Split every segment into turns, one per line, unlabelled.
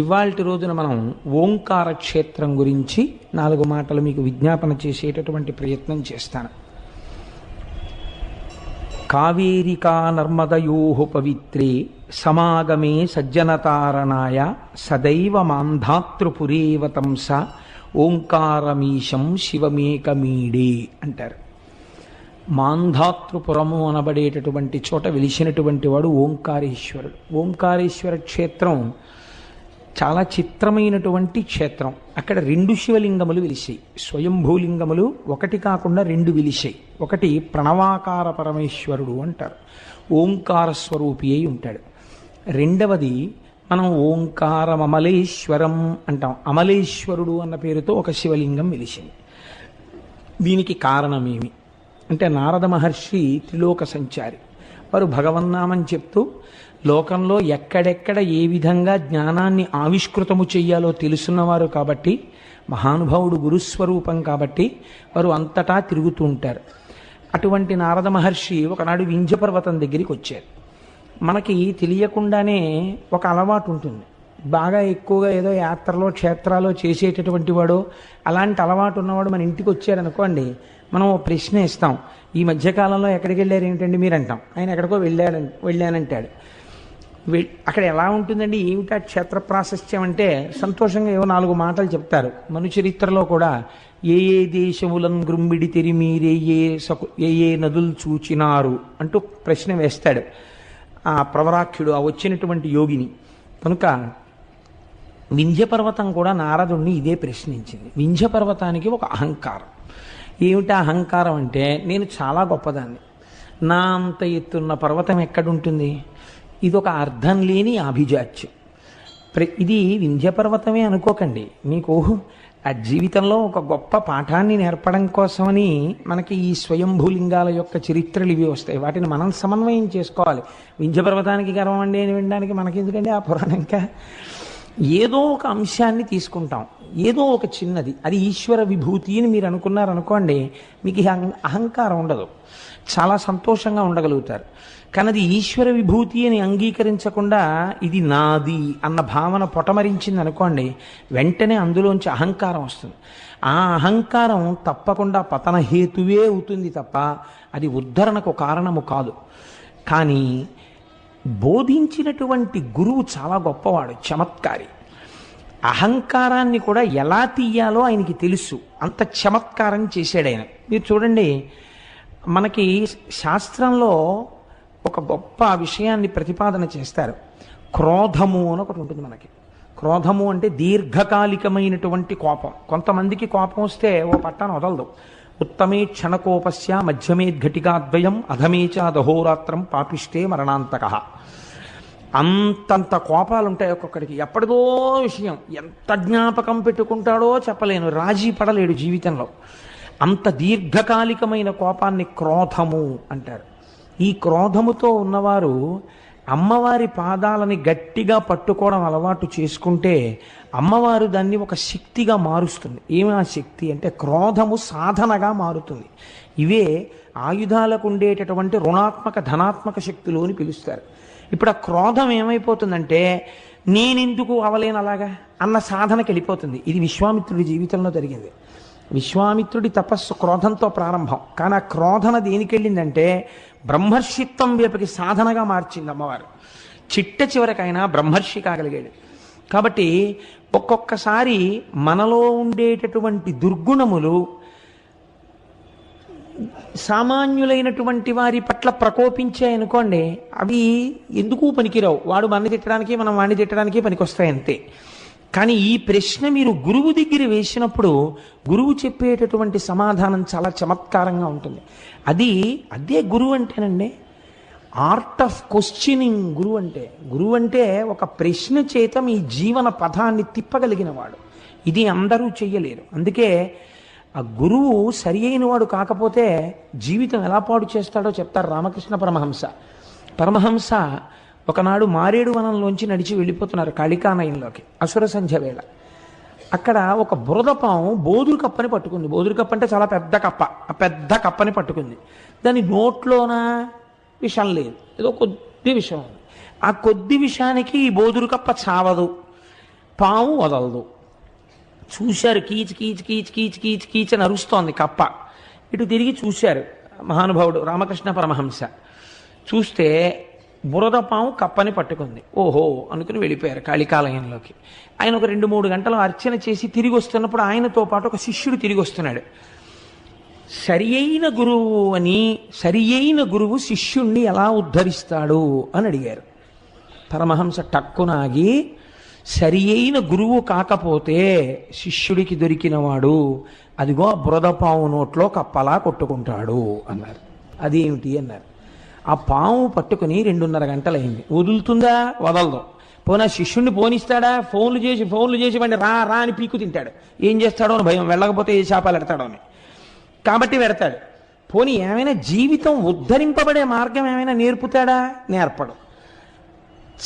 ఇవాల్టి రోజున మనం ఓంకార క్షేత్రం గురించి 4 మాటలు మీకు విజ్ఞాపన చేసేటటువంటి ప్రయత్నం చేస్తాను. కావేరికా నర్మదయోః పవిత్రే సమాగమే సజ్జనతారణాయ సదైవ మాంధాతృపురేవ తంస ఓంకారమీశం శివమేకమీడే అంటారు. మాంధాతృపురము అనబడేటటువంటి చోట వెలిసినటువంటి వాడు ఓంకారేశ్వరుడు. ఓంకారేశ్వర క్షేత్రం చాలా చిత్రమైనటువంటి క్షేత్రం. అక్కడ 2 శివలింగములు వెలిసాయి. స్వయంభూలింగములు ఒకటి కాకుండా 2 వెలిసాయి. ఒకటి ప్రణవాకార పరమేశ్వరుడు అంటారు, ఓంకార స్వరూపి అయి ఉంటాడు. రెండవది మనం ఓంకారమమలేశ్వరం అంటాం. అమలేశ్వరుడు అన్న పేరుతో ఒక శివలింగం వెలిసింది. దీనికి కారణమేమి అంటే, నారద మహర్షి త్రిలోక సంచారి. వారు భగవన్నామం చెప్తూ లోకంలో ఎక్కడెక్కడ ఏ విధంగా జ్ఞానాన్ని ఆవిష్కృతము చెయ్యాలో తెలుసున్నవారు కాబట్టి, మహానుభావుడు గురుస్వరూపం కాబట్టి వారు అంతటా తిరుగుతూ ఉంటారు. అటువంటి నారద మహర్షి ఒకనాడు వింధ్య పర్వతం దగ్గరికి వచ్చారు. మనకి తెలియకుండానే ఒక అలవాటు ఉంటుంది. బాగా ఎక్కువగా ఏదో యాత్రలో క్షేత్రాలో చేసేటటువంటి వాడు, అలాంటి అలవాటు ఉన్నవాడు మన ఇంటికి వచ్చారనుకోండి, మనం ఓ ప్రశ్న ఇస్తాం. ఈ మధ్యకాలంలో ఎక్కడికి వెళ్ళారు ఏమిటండి మీరు అంటాం. ఆయన ఎక్కడికో వెళ్ళానంటాడు. అక్కడ ఎలా ఉంటుందండి, ఏమిటా క్షేత్ర ప్రాశస్త్యం అంటే, సంతోషంగా ఏవో 4 మాటలు చెప్తారు. మను చరిత్రలో కూడా ఏ ఏ దేశములం గృంబిడి తెరిమీరే ఏ నదులు చూచినారు అంటూ ప్రశ్న వేస్తాడు ఆ ప్రవరాఖ్యుడు, ఆ వచ్చినటువంటి యోగిని. కనుక వింధ్య పర్వతం కూడా నారదుణ్ణి ఇదే ప్రశ్నించింది. వింధ్య పర్వతానికి ఒక అహంకారం. ఏమిటా అహంకారం అంటే, నేను చాలా గొప్పదాన్ని, నా అంత ఎత్తున్న పర్వతం ఎక్కడుంటుంది, ఇది ఒక అర్థం లేని అభిజాత్యం. ఇది వింధ్య పర్వతమే అనుకోకండి. మీకు ఆ జీవితంలో ఒక గొప్ప పాఠాన్ని నేర్పడం కోసమని మనకి ఈ స్వయంభూలింగాల యొక్క చరిత్రలు ఇవి వస్తాయి. వాటిని మనం సమన్వయం చేసుకోవాలి. వింధ్య పర్వతానికి గర్వం అండి అని వినడానికి మనకి ఎందుకండి ఆ పురాణం. ఇంకా ఏదో ఒక అంశాన్ని తీసుకుంటాం, ఏదో ఒక చిన్నది, అది ఈశ్వర విభూతి అని మీరు అనుకున్నారనుకోండి, మీకు అహంకారం ఉండదు, చాలా సంతోషంగా ఉండగలుగుతారు. కానీ అది ఈశ్వర విభూతి అని అంగీకరించకుండా ఇది నాది అన్న భావన పొటమరించింది అనుకోండి, వెంటనే అందులోంచి అహంకారం వస్తుంది. ఆ అహంకారం తప్పకుండా పతనహేతువే అవుతుంది తప్ప అది ఉద్ధరణకు కారణము కాదు. కానీ బోధించినటువంటి గురువు చాలా గొప్పవాడు, చమత్కారి. అహంకారాన్ని కూడా ఎలా తీయాలో ఆయనకి తెలుసు, అంత చమత్కారం చేశాడు ఆయన. మీరు చూడండి, మనకి శాస్త్రంలో ఒక గొప్ప విషయాన్ని ప్రతిపాదన చేస్తారు. క్రోధము అని ఒకటి ఉంటుంది మనకి. క్రోధము అంటే దీర్ఘకాలికమైనటువంటి కోపం. కొంతమందికి కోపం వస్తే ఓ పట్టాన వదలదు. ఉత్తమే క్షణకోపస్య మధ్యమేద్ఘటికాద్వయం అధమేచ దహోరాత్రం పాపిష్టే మరణాంతక. అంతంత కోపాలు ఉంటాయి ఒక్కొక్కడికి. ఎప్పటిదో విషయం ఎంత జ్ఞాపకం పెట్టుకుంటాడో చెప్పలేను, రాజీ పడలేడు జీవితంలో. అంత దీర్ఘకాలికమైన కోపాన్ని క్రోధము అంటారు. ఈ క్రోధముతో ఉన్నవారు అమ్మవారి పాదాలని గట్టిగా పట్టుకోవడం అలవాటు చేసుకుంటే అమ్మవారు దాన్ని ఒక శక్తిగా మారుస్తుంది. ఏమి ఆ శక్తి అంటే, క్రోధము సాధనగా మారుతుంది. ఇవే ఆయుధాలకు ఉండేటటువంటి రుణాత్మక ధనాత్మక శక్తులు అని పిలుస్తారు. ఇప్పుడు ఆ క్రోధం ఏమైపోతుందంటే, నేనెందుకు అవలేను అలాగా అన్న సాధనకి వెళ్ళిపోతుంది. ఇది విశ్వామిత్రుడి జీవితంలో జరిగింది. విశ్వామిత్రుడి తపస్సు క్రోధంతో ప్రారంభం, కానీ ఆ క్రోధన దేనికి వెళ్ళిందంటే బ్రహ్మర్షిత్వం వైపుకి సాధనగా మార్చింది అమ్మవారు. చిట్ట చివరికైనా బ్రహ్మర్షి కాగలిగాడు. కాబట్టి ఒక్కొక్కసారి మనలో ఉండేటటువంటి దుర్గుణములు సామాన్యులైనటువంటి వారి పట్ల ప్రకోపించాయనుకోండి, అవి ఎందుకు పనికిరావు. వాడు మనని తిట్టడానికి, మనం వాడిని తిట్టడానికి పనికొస్తాయి అంతే. కానీ ఈ ప్రశ్న మీరు గురువు దగ్గర వేసినప్పుడు గురువు చెప్పేటటువంటి సమాధానం చాలా చమత్కారంగా ఉంటుంది. అదే గురువు అంటేనండి, ఆర్ట్ ఆఫ్ క్వశ్చనింగ్ గురువు అంటే. గురువు అంటే ఒక ప్రశ్న చేత మీ జీవన పథాన్ని తిప్పగలిగిన వాడు. ఇది అందరూ చెయ్యలేరు. అందుకే ఆ గురువు సరి అయిన వాడు కాకపోతే జీవితం ఎలా పాడు చేస్తాడో చెప్తారు రామకృష్ణ పరమహంస. పరమహంస ఒకనాడు మారేడు వనంలోంచి నడిచి వెళ్ళిపోతున్నారు కాళికానయంలోకి, అసుర సంధ్య వేళ. అక్కడ ఒక బురదపాము బోదురు కప్పని పట్టుకుంది. బోదురు కప్ప అంటే చాలా పెద్ద కప్ప. ఆ పెద్ద కప్పని పట్టుకుంది. దాని నోట్లోన విషం లేదు, ఏదో కొద్ది విషం ఉంది. ఆ కొద్ది విషానికి ఈ బోదురు కప్ప చావదు. పాము వదలదు. చూశారు, కీచ్ కీచ్ కీచ్ కీచ్ కీచ్ కీచ్ అని అరుస్తోంది కప్ప. ఇటు తిరిగి చూశారు మహానుభావుడు రామకృష్ణ పరమహంస. చూస్తే బురద పాము కప్పని పట్టుకుంది. ఓహో అనుకుని వెళ్ళిపోయారు కాళికాలయంలోకి. ఆయన ఒక 2-3 గంటలు అర్చన చేసి తిరిగి వస్తున్నప్పుడు ఆయనతో పాటు ఒక శిష్యుడు తిరిగి వస్తున్నాడు. సరి అయిన గురువు శిష్యుణ్ణి ఎలా ఉద్ధరిస్తాడు అని అడిగారు. పరమహంస టక్కునాగి, సరి అయిన గురువు కాకపోతే శిష్యుడికి దొరికినవాడు అదిగో బురద పాము నోట్లో కప్పలా కొట్టుకుంటాడు అన్నారు. అదేమిటి అన్నారు. ఆ పాము పట్టుకుని 2:30 గంటలైంది. వదులుతుందా? వదలదు. పోనా శిష్యుణ్ణి పోనిస్తాడా? ఫోన్లు చేసి వాడిని రా రా అని పీకు తింటాడు. ఏం చేస్తాడో అని భయం, వెళ్ళకపోతే ఏ శాపాలు ఎడతాడో అని. కాబట్టి పెడతాడు. పోనీ ఏమైనా జీవితం ఉద్ధరింపబడే మార్గం ఏమైనా నేర్పుతాడా? నేర్పడు.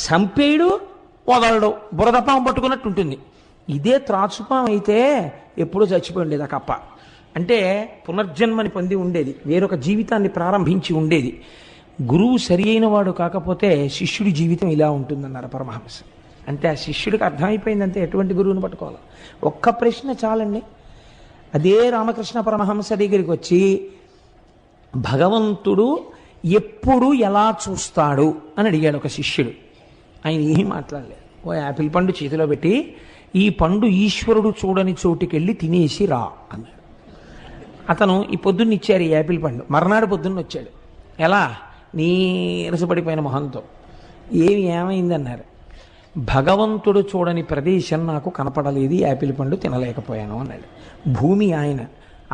చంపేయుడు, వదలడు. బురదపాము పట్టుకున్నట్టు ఉంటుంది. ఇదే త్రాచుపాం అయితే ఎప్పుడూ చచ్చిపోయి ఉండేది ఆ కప్ప. అంటే పునర్జన్మని పొంది ఉండేది, వేరొక జీవితాన్ని ప్రారంభించి ఉండేది. గురువు సరి అయిన వాడు కాకపోతే శిష్యుడి జీవితం ఇలా ఉంటుందన్నారు పరమహంస. అంటే ఆ శిష్యుడికి అర్థమైపోయిందంటే ఎటువంటి గురువుని పట్టుకోవాలి. ఒక్క ప్రశ్న చాలండి. అదే రామకృష్ణ పరమహంస దగ్గరికి వచ్చి భగవంతుడు ఎప్పుడు ఎలా చూస్తాడు అని అడిగాడు ఒక శిష్యుడు. ఆయన ఏమీ మాట్లాడలేదు. ఓ యాపిల్ పండు చేతిలో పెట్టి, ఈ పండు ఈశ్వరుడు చూడని చోటుకెళ్ళి తినేసి రా అన్నాడు. అతను ఈ పొద్దున్న ఇచ్చారు ఈ యాపిల్ పండు. మర్నాడు పొద్దున్న వచ్చాడు. ఎలా? నీరసపడిపోయిన మొహంతో. ఏమైందన్నారు. భగవంతుడు చూడని ప్రదేశం నాకు కనపడలేదు, యాపిల్ పండు తినలేకపోయాను అన్నాడు. భూమి ఆయన,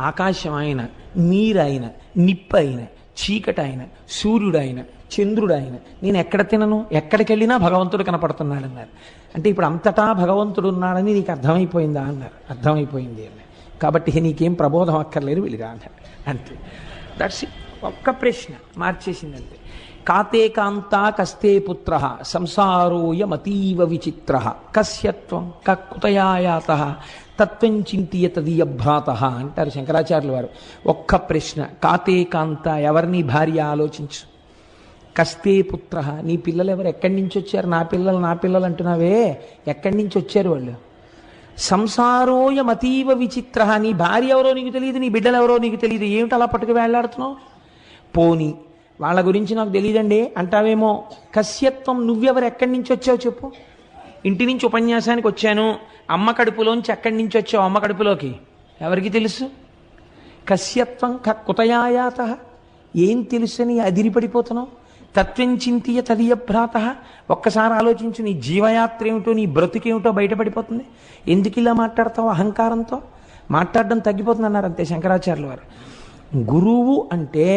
ఆకాశం ఆయన, నీరు ఆయన, నిప్పు ఆయన, చీకటి ఆయన, సూర్యుడు ఆయన, చంద్రుడు ఆయన. నేను ఎక్కడ తినను? ఎక్కడికి వెళ్ళినా భగవంతుడు కనపడుతున్నాడు అన్నారు. అంటే ఇప్పుడు అంతటా భగవంతుడు ఉన్నాడని నీకు అర్థమైపోయిందా అన్నారు. అర్థమైపోయింది అన్నారు. కాబట్టి నీకేం ప్రబోధం అక్కర్లేదు, వెళ్ళిరా అన్నారు. అంతే. That's it. ఒక్క ప్రశ్న మార్చేసిందంటే. కాతే కాంతా కస్తే పుత్ర సంసారోయమతీవ విచిత్ర కస్యత్వం కుతయాయాత తత్వం చింతియ తదీయభ్రాత అంటారు శంకరాచార్యుల వారు. ఒక్క ప్రశ్న. కాతే కాంత, ఎవరిని భార్య ఆలోచించు. కస్తే పుత్ర, నీ పిల్లలు ఎవరు? ఎక్కడి నుంచి వచ్చారు? నా పిల్లలు అంటున్నావే, ఎక్కడి నుంచి వచ్చారు వాళ్ళు? సంసారోయమతీవ విచిత్ర, నీ భార్య ఎవరో నీకు తెలియదు, నీ బిడ్డలు ఎవరో నీకు తెలియదు. ఏమిటి అలా పట్టుకు వేళ్లాడుతున్నావు? పోని వాళ్ళ గురించి నాకు తెలియదండి అంటావేమో. కస్యత్వం, నువ్వెవరు? ఎక్కడి నుంచి వచ్చావు చెప్పు. ఇంటి నుంచి ఉపన్యాసానికి వచ్చాను. అమ్మ కడుపులోంచి ఎక్కడి నుంచి వచ్చావు అమ్మ కడుపులోకి? ఎవరికి తెలుసు? కస్యత్వం కుతయాయాత, ఏం తెలుసని అదిరిపడిపోతున్నావు? తత్వం చింతియ తదీయభ్రాత, ఒక్కసారి ఆలోచించు. నీ జీవయాత్ర ఏమిటో, నీ బ్రతుకేమిటో బయటపడిపోతుంది. ఎందుకు ఇలా మాట్లాడతావు? అహంకారంతో మాట్లాడడం తగ్గిపోతుంది అన్నారు. అంతే శంకరాచార్యుల వారు. గురువు అంటే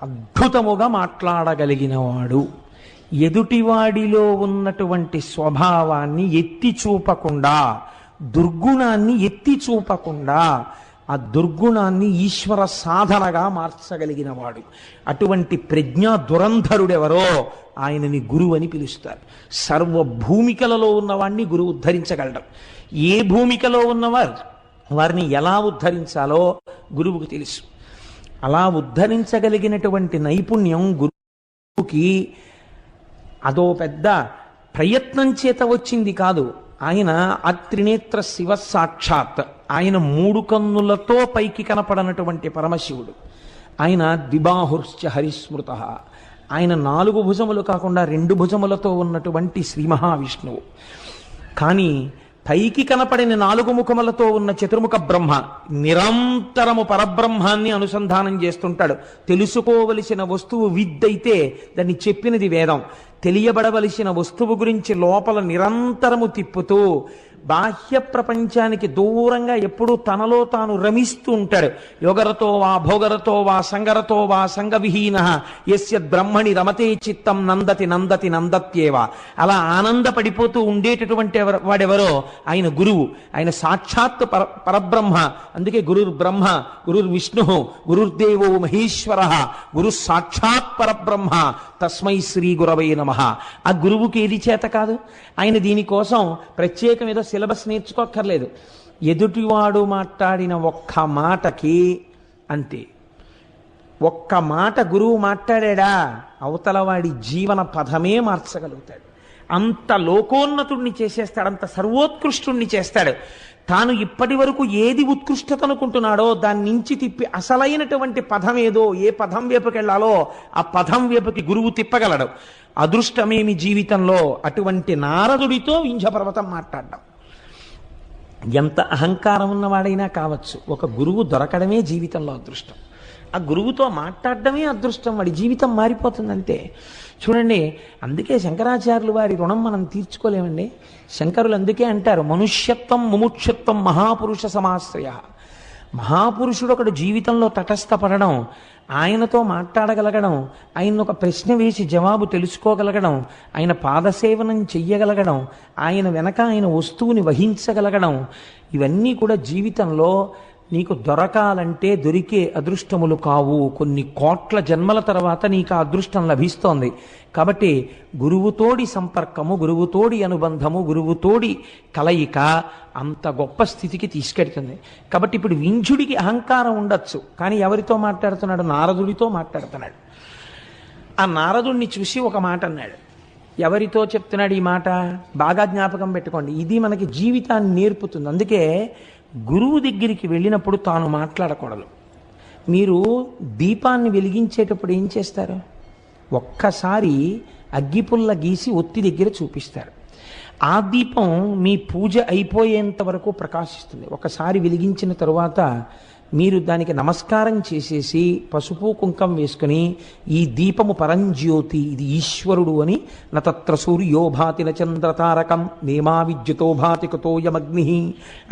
అద్భుతముగా మాట్లాడగలిగినవాడు. ఎదుటివాడిలో ఉన్నటువంటి స్వభావాన్ని ఎత్తి చూపకుండా, దుర్గుణాన్ని ఎత్తి చూపకుండా, ఆ దుర్గుణాన్ని ఈశ్వర సాధనగా మార్చగలిగినవాడు. అటువంటి ప్రజ్ఞా దురంధరుడెవరో ఆయనని గురువు అని పిలుస్తారు. సర్వ భూమికలలో ఉన్నవాడిని గురువు ఉద్ధరించగలడం. ఏ భూమికలో ఉన్నవారు వారిని ఎలా ఉద్ధరించాలో గురువుకు తెలుసు. అలా ఉద్ధరించగలిగినటువంటి నైపుణ్యం గురువుకి అదో పెద్ద ప్రయత్నం చేత వచ్చింది కాదు. ఆయన అత్రినేత్ర శివ సాక్షాత్. ఆయన 3 కన్నులతో పైకి కనపడనటువంటి పరమశివుడు. ఆయన ద్విబాహుశ్చ హరిస్మృత. ఆయన 4 భుజములు కాకుండా 2 భుజములతో ఉన్నటువంటి శ్రీ మహావిష్ణువు. కానీ పైకి కనపడిన 4 ముఖములతో ఉన్న చతుర్ముఖ బ్రహ్మ నిరంతరము పరబ్రహ్మాన్ని అనుసంధానం చేస్తుంటాడు. తెలుసుకోవలసిన వస్తువు విద్దైతే దాన్ని చెప్పినది వేదం. తెలియబడవలసిన వస్తువు గురించి లోపల నిరంతరము తిప్పుతూ బాహ్య ప్రపంచానికి దూరంగా ఎప్పుడూ తనలో తాను రమిస్తూ ఉంటాడు. యోగరతో వా భోగరతో వా సంగరతో వా సంగవిహీన యస్య బ్రహ్మణి రమతే చిత్తం నందతి నందతి నందత్యేవ. అలా ఆనందపడిపోతూ ఉండేటటువంటి వాడెవరో ఆయన గురువు. ఆయన సాక్షాత్ పరబ్రహ్మ. అందుకే గురుర్ బ్రహ్మ, గురుర్ విష్ణు, గురుర్దేవో మహేశ్వర, గురు సాక్షాత్ పరబ్రహ్మ, తస్మై శ్రీ గురవై నమః. ఆ గురువుకి ఏది చేత కాదు. ఆయన దీనికోసం ప్రత్యేకం ఏదో సిలబస్ నేర్చుకోక్కర్లేదు. ఎదుటివాడు మాట్లాడిన ఒక్క మాటకి అంతే. ఒక్క మాట గురువు మాట్లాడా అవతల వాడి జీవన పదమే మార్చగలుగుతాడు. అంత లోకోన్నతుణ్ణి చేసేస్తాడు, అంత సర్వోత్కృష్టుణ్ణి చేస్తాడు. తాను ఇప్పటి వరకు ఏది ఉత్కృష్టత అనుకుంటున్నాడో దాని నుంచి తిప్పి అసలైనటువంటి పదం ఏదో, ఏ పదం వైపుకెళ్లాలో ఆ పదం వైపుకి గురువు తిప్పగలడు. అదృష్టమేమి జీవితంలో అటువంటి నారదుడితో వింధ్యపర్వతం మాట్లాడడం. ఎంత అహంకారం ఉన్నవాడైనా కావచ్చు, ఒక గురువు దొరకడమే జీవితంలో అదృష్టం. ఆ గురువుతో మాట్లాడడమే అదృష్టం, వాడి జీవితం మారిపోతుంది అంతే. చూడండి, అందుకే శంకరాచార్యులు వారి రుణం మనం తీర్చుకోలేమండి. శంకరులు అందుకే అంటారు, మనుష్యత్వం ముముక్షత్వం మహాపురుష సమాశ్రయ. మహాపురుషుడు ఒకడు జీవితంలో తటస్థపడడం, ఆయనతో మాట్లాడగలగడం, ఆయన ఒక ప్రశ్న వేసి జవాబు తెలుసుకోగలగడం, ఆయన పాదసేవనం చెయ్యగలగడం, ఆయన వెనక ఆయన వస్తువుని వహించగలగడం, ఇవన్నీ కూడా జీవితంలో నీకు దొరకాలంటే దొరికే అదృష్టములు కావు. కొన్ని కోట్ల జన్మల తర్వాత నీకు ఆ అదృష్టం లభిస్తోంది. కాబట్టి గురువుతోడి సంపర్కము, గురువుతోడి అనుబంధము, గురువుతోడి కలయిక అంత గొప్ప స్థితికి తీసుకెడుతుంది. కాబట్టి ఇప్పుడు వింధ్యుడికి అహంకారం ఉండొచ్చు, కానీ ఎవరితో మాట్లాడుతున్నాడు? నారదుడితో మాట్లాడుతున్నాడు. ఆ నారదుడిని చూసి ఒక మాట అన్నాడు. ఎవరితో చెప్తున్నాడు ఈ మాట? బాగా జ్ఞాపకం పెట్టుకోండి, ఇది మనకి జీవితాన్ని నేర్పుతుంది. అందుకే గురువు దగ్గరికి వెళ్ళినప్పుడు తాను మాట్లాడకూడదు. మీరు దీపాన్ని వెలిగించేటప్పుడు ఏం చేస్తారు? ఒక్కసారి అగ్గిపుల్ల గీసి ఒత్తి దగ్గర చూపిస్తారు. ఆ దీపం మీ పూజ అయిపోయేంత వరకు ప్రకాశిస్తుంది. ఒకసారి వెలిగించిన తరువాత మీరు దానికి నమస్కారం చేసేసి పసుపు కుంకం వేసుకుని, ఈ దీపము పరంజ్యోతి, ఇది ఈశ్వరుడు అని, నతత్ర సూర్యో భాతి చంద్రతారకం నేమా విద్యుతో భాతి కుతోయమగ్ని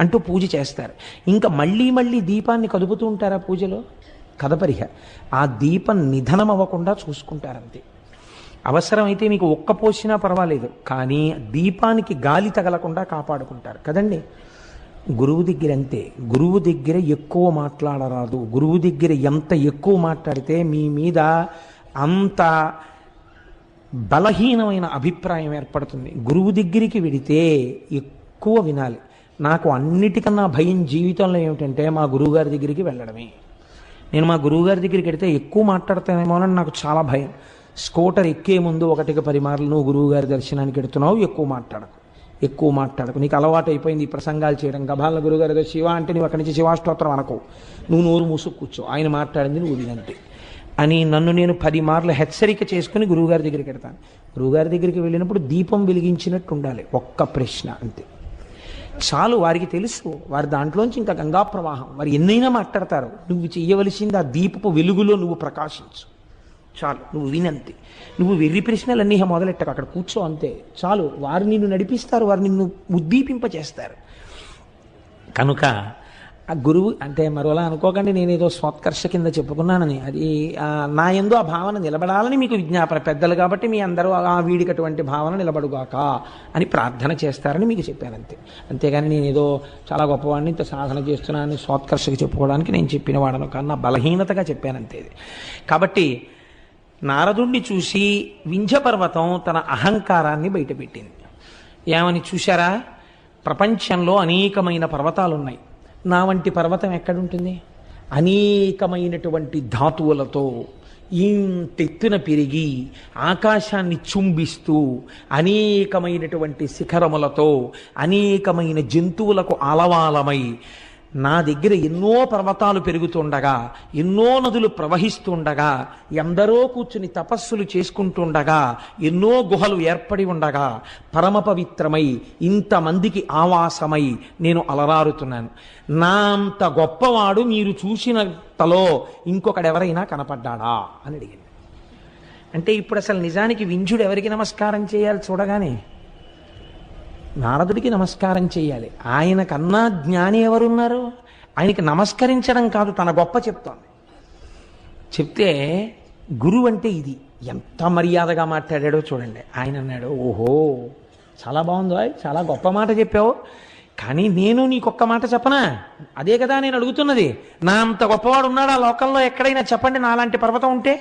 అంటూ పూజ చేస్తారు. ఇంకా మళ్ళీ మళ్ళీ దీపాన్ని కదుపుతూ ఉంటారా పూజలో? కదపరిహ. ఆ దీపం నిధనం అవ్వకుండా చూసుకుంటారంతే. అవసరమైతే మీకు ఒక్క పోసినా పర్వాలేదు, కానీ దీపానికి గాలి తగలకుండా కాపాడుకుంటారు కదండి. గురువు దగ్గర అంతే. గురువు దగ్గర ఎక్కువ మాట్లాడరాదు. గురువు దగ్గర ఎంత ఎక్కువ మాట్లాడితే మీ మీద అంత బలహీనమైన అభిప్రాయం ఏర్పడుతుంది. గురువు దగ్గరికి వెడితే ఎక్కువ వినాలి. నాకు అన్నిటికన్నా భయం జీవితంలో ఏమిటంటే మా గురువుగారి దగ్గరికి వెళ్ళడమే. నేను మా గురువుగారి దగ్గరికి వెడితే ఎక్కువ మాట్లాడతానేమో అని నాకు చాలా భయం. స్కూటర్ ఎక్కే ముందు 1-10 మార్లు నువ్వు గురువుగారి దర్శనానికి వెడుతున్నావు, ఎక్కువ మాట్లాడకు, నీకు అలవాటు అయిపోయింది ఈ ప్రసంగాలు చేయడం. గభాల గురుగారు ఏదో శివ అంటే నువ్వు అక్కడి నుంచి శివాష్టోత్రం అనకు, నువ్వు నోరు మూసుకు కూర్చో, ఆయన మాట్లాడింది నువ్వు వినంతే అని నన్ను నేను 10 మార్లు హెచ్చరిక చేసుకుని గురువుగారి దగ్గరికి వెడతాను. గురువుగారి దగ్గరికి వెళ్ళినప్పుడు దీపం వెలిగించినట్టు ఉండాలి. ఒక్క ప్రశ్న అంతే చాలు. వారికి తెలుసు, వారి దాంట్లోంచి ఇంకా గంగా ప్రవాహం, వారు ఎన్నైనా మాట్లాడతారు. నువ్వు చెయ్యవలసింది ఆ దీపపు వెలుగులో నువ్వు ప్రకాశించు చాలు. నువ్వు వినంతే. నువ్వు వెర్రి ప్రశ్నలన్నీ మొదలెట్టకు, అక్కడ కూర్చో అంతే చాలు. వారు నిన్ను నడిపిస్తారు, వారు నిన్ను ఉద్దీపింపచేస్తారు. కనుక ఆ గురువు అంటే మరోలా అనుకోకండి, నేనేదో స్వోత్కర్ష కింద చెప్పుకున్నానని. అది నా యందు ఆ భావన నిలబడాలని మీకు విజ్ఞాపన. పెద్దలు కాబట్టి మీ అందరూ ఆ వీడికి అటువంటి భావన నిలబడుగాక అని ప్రార్థన చేస్తారని మీకు చెప్పానంతే. అంతేగాని నేనేదో చాలా గొప్పవాడిని, ఇంత సాధన చేస్తున్నానని స్వోత్కర్షకి చెప్పుకోవడానికి నేను చెప్పిన వాడను కన్నా బలహీనతగా చెప్పానంతే. కాబట్టి నారదుణ్ణి చూసి వింధ్యపర్వతం తన అహంకారాన్ని బయటపెట్టింది. ఏమని చూశారా? ప్రపంచంలో అనేకమైన పర్వతాలు ఉన్నాయి, నా వంటి పర్వతం ఎక్కడుంటుంది? అనేకమైనటువంటి ధాతువులతో ఇంతెత్తున పెరిగి ఆకాశాన్ని చుంబిస్తూ, అనేకమైనటువంటి శిఖరములతో, అనేకమైన జంతువులకు ఆలవాలమై, నా దగ్గర ఎన్నో పర్వతాలు పెరుగుతుండగా, ఎన్నో నదులు ప్రవహిస్తుండగా, ఎందరో కూర్చుని తపస్సులు చేసుకుంటుండగా, ఎన్నో గుహలు ఏర్పడి ఉండగా, పరమ పవిత్రమై ఇంతమందికి ఆవాసమై నేను అలరారుతున్నాను. నా అంత గొప్పవాడు మీరు చూసినంతలో ఇంకొకడెవరైనా కనపడ్డాడా అని అడిగింది. అంటే ఇప్పుడు అసలు నిజానికి వింధ్యుడు ఎవరికి నమస్కారం చేయాలి? చూడగానే నారదుడికి నమస్కారం చేయాలి. ఆయన కన్నా జ్ఞాని ఎవరున్నారు? ఆయనకి నమస్కరించడం కాదు, తన గొప్ప చెప్తోంది. చెప్తే గురువు అంటే ఇది. ఎంత మర్యాదగా మాట్లాడాడో చూడండి. ఆయన అన్నాడు, ఓహో చాలా బాగుందో, చాలా గొప్ప మాట చెప్పావు, కానీ నేను నీకొక్క మాట చెప్పనా? అదే కదా నేను అడుగుతున్నది. నా అంత గొప్పవాడు ఉన్నాడు ఆ లోకంలో ఎక్కడైనా? చెప్పండి నాలాంటి పర్వతం ఉంటే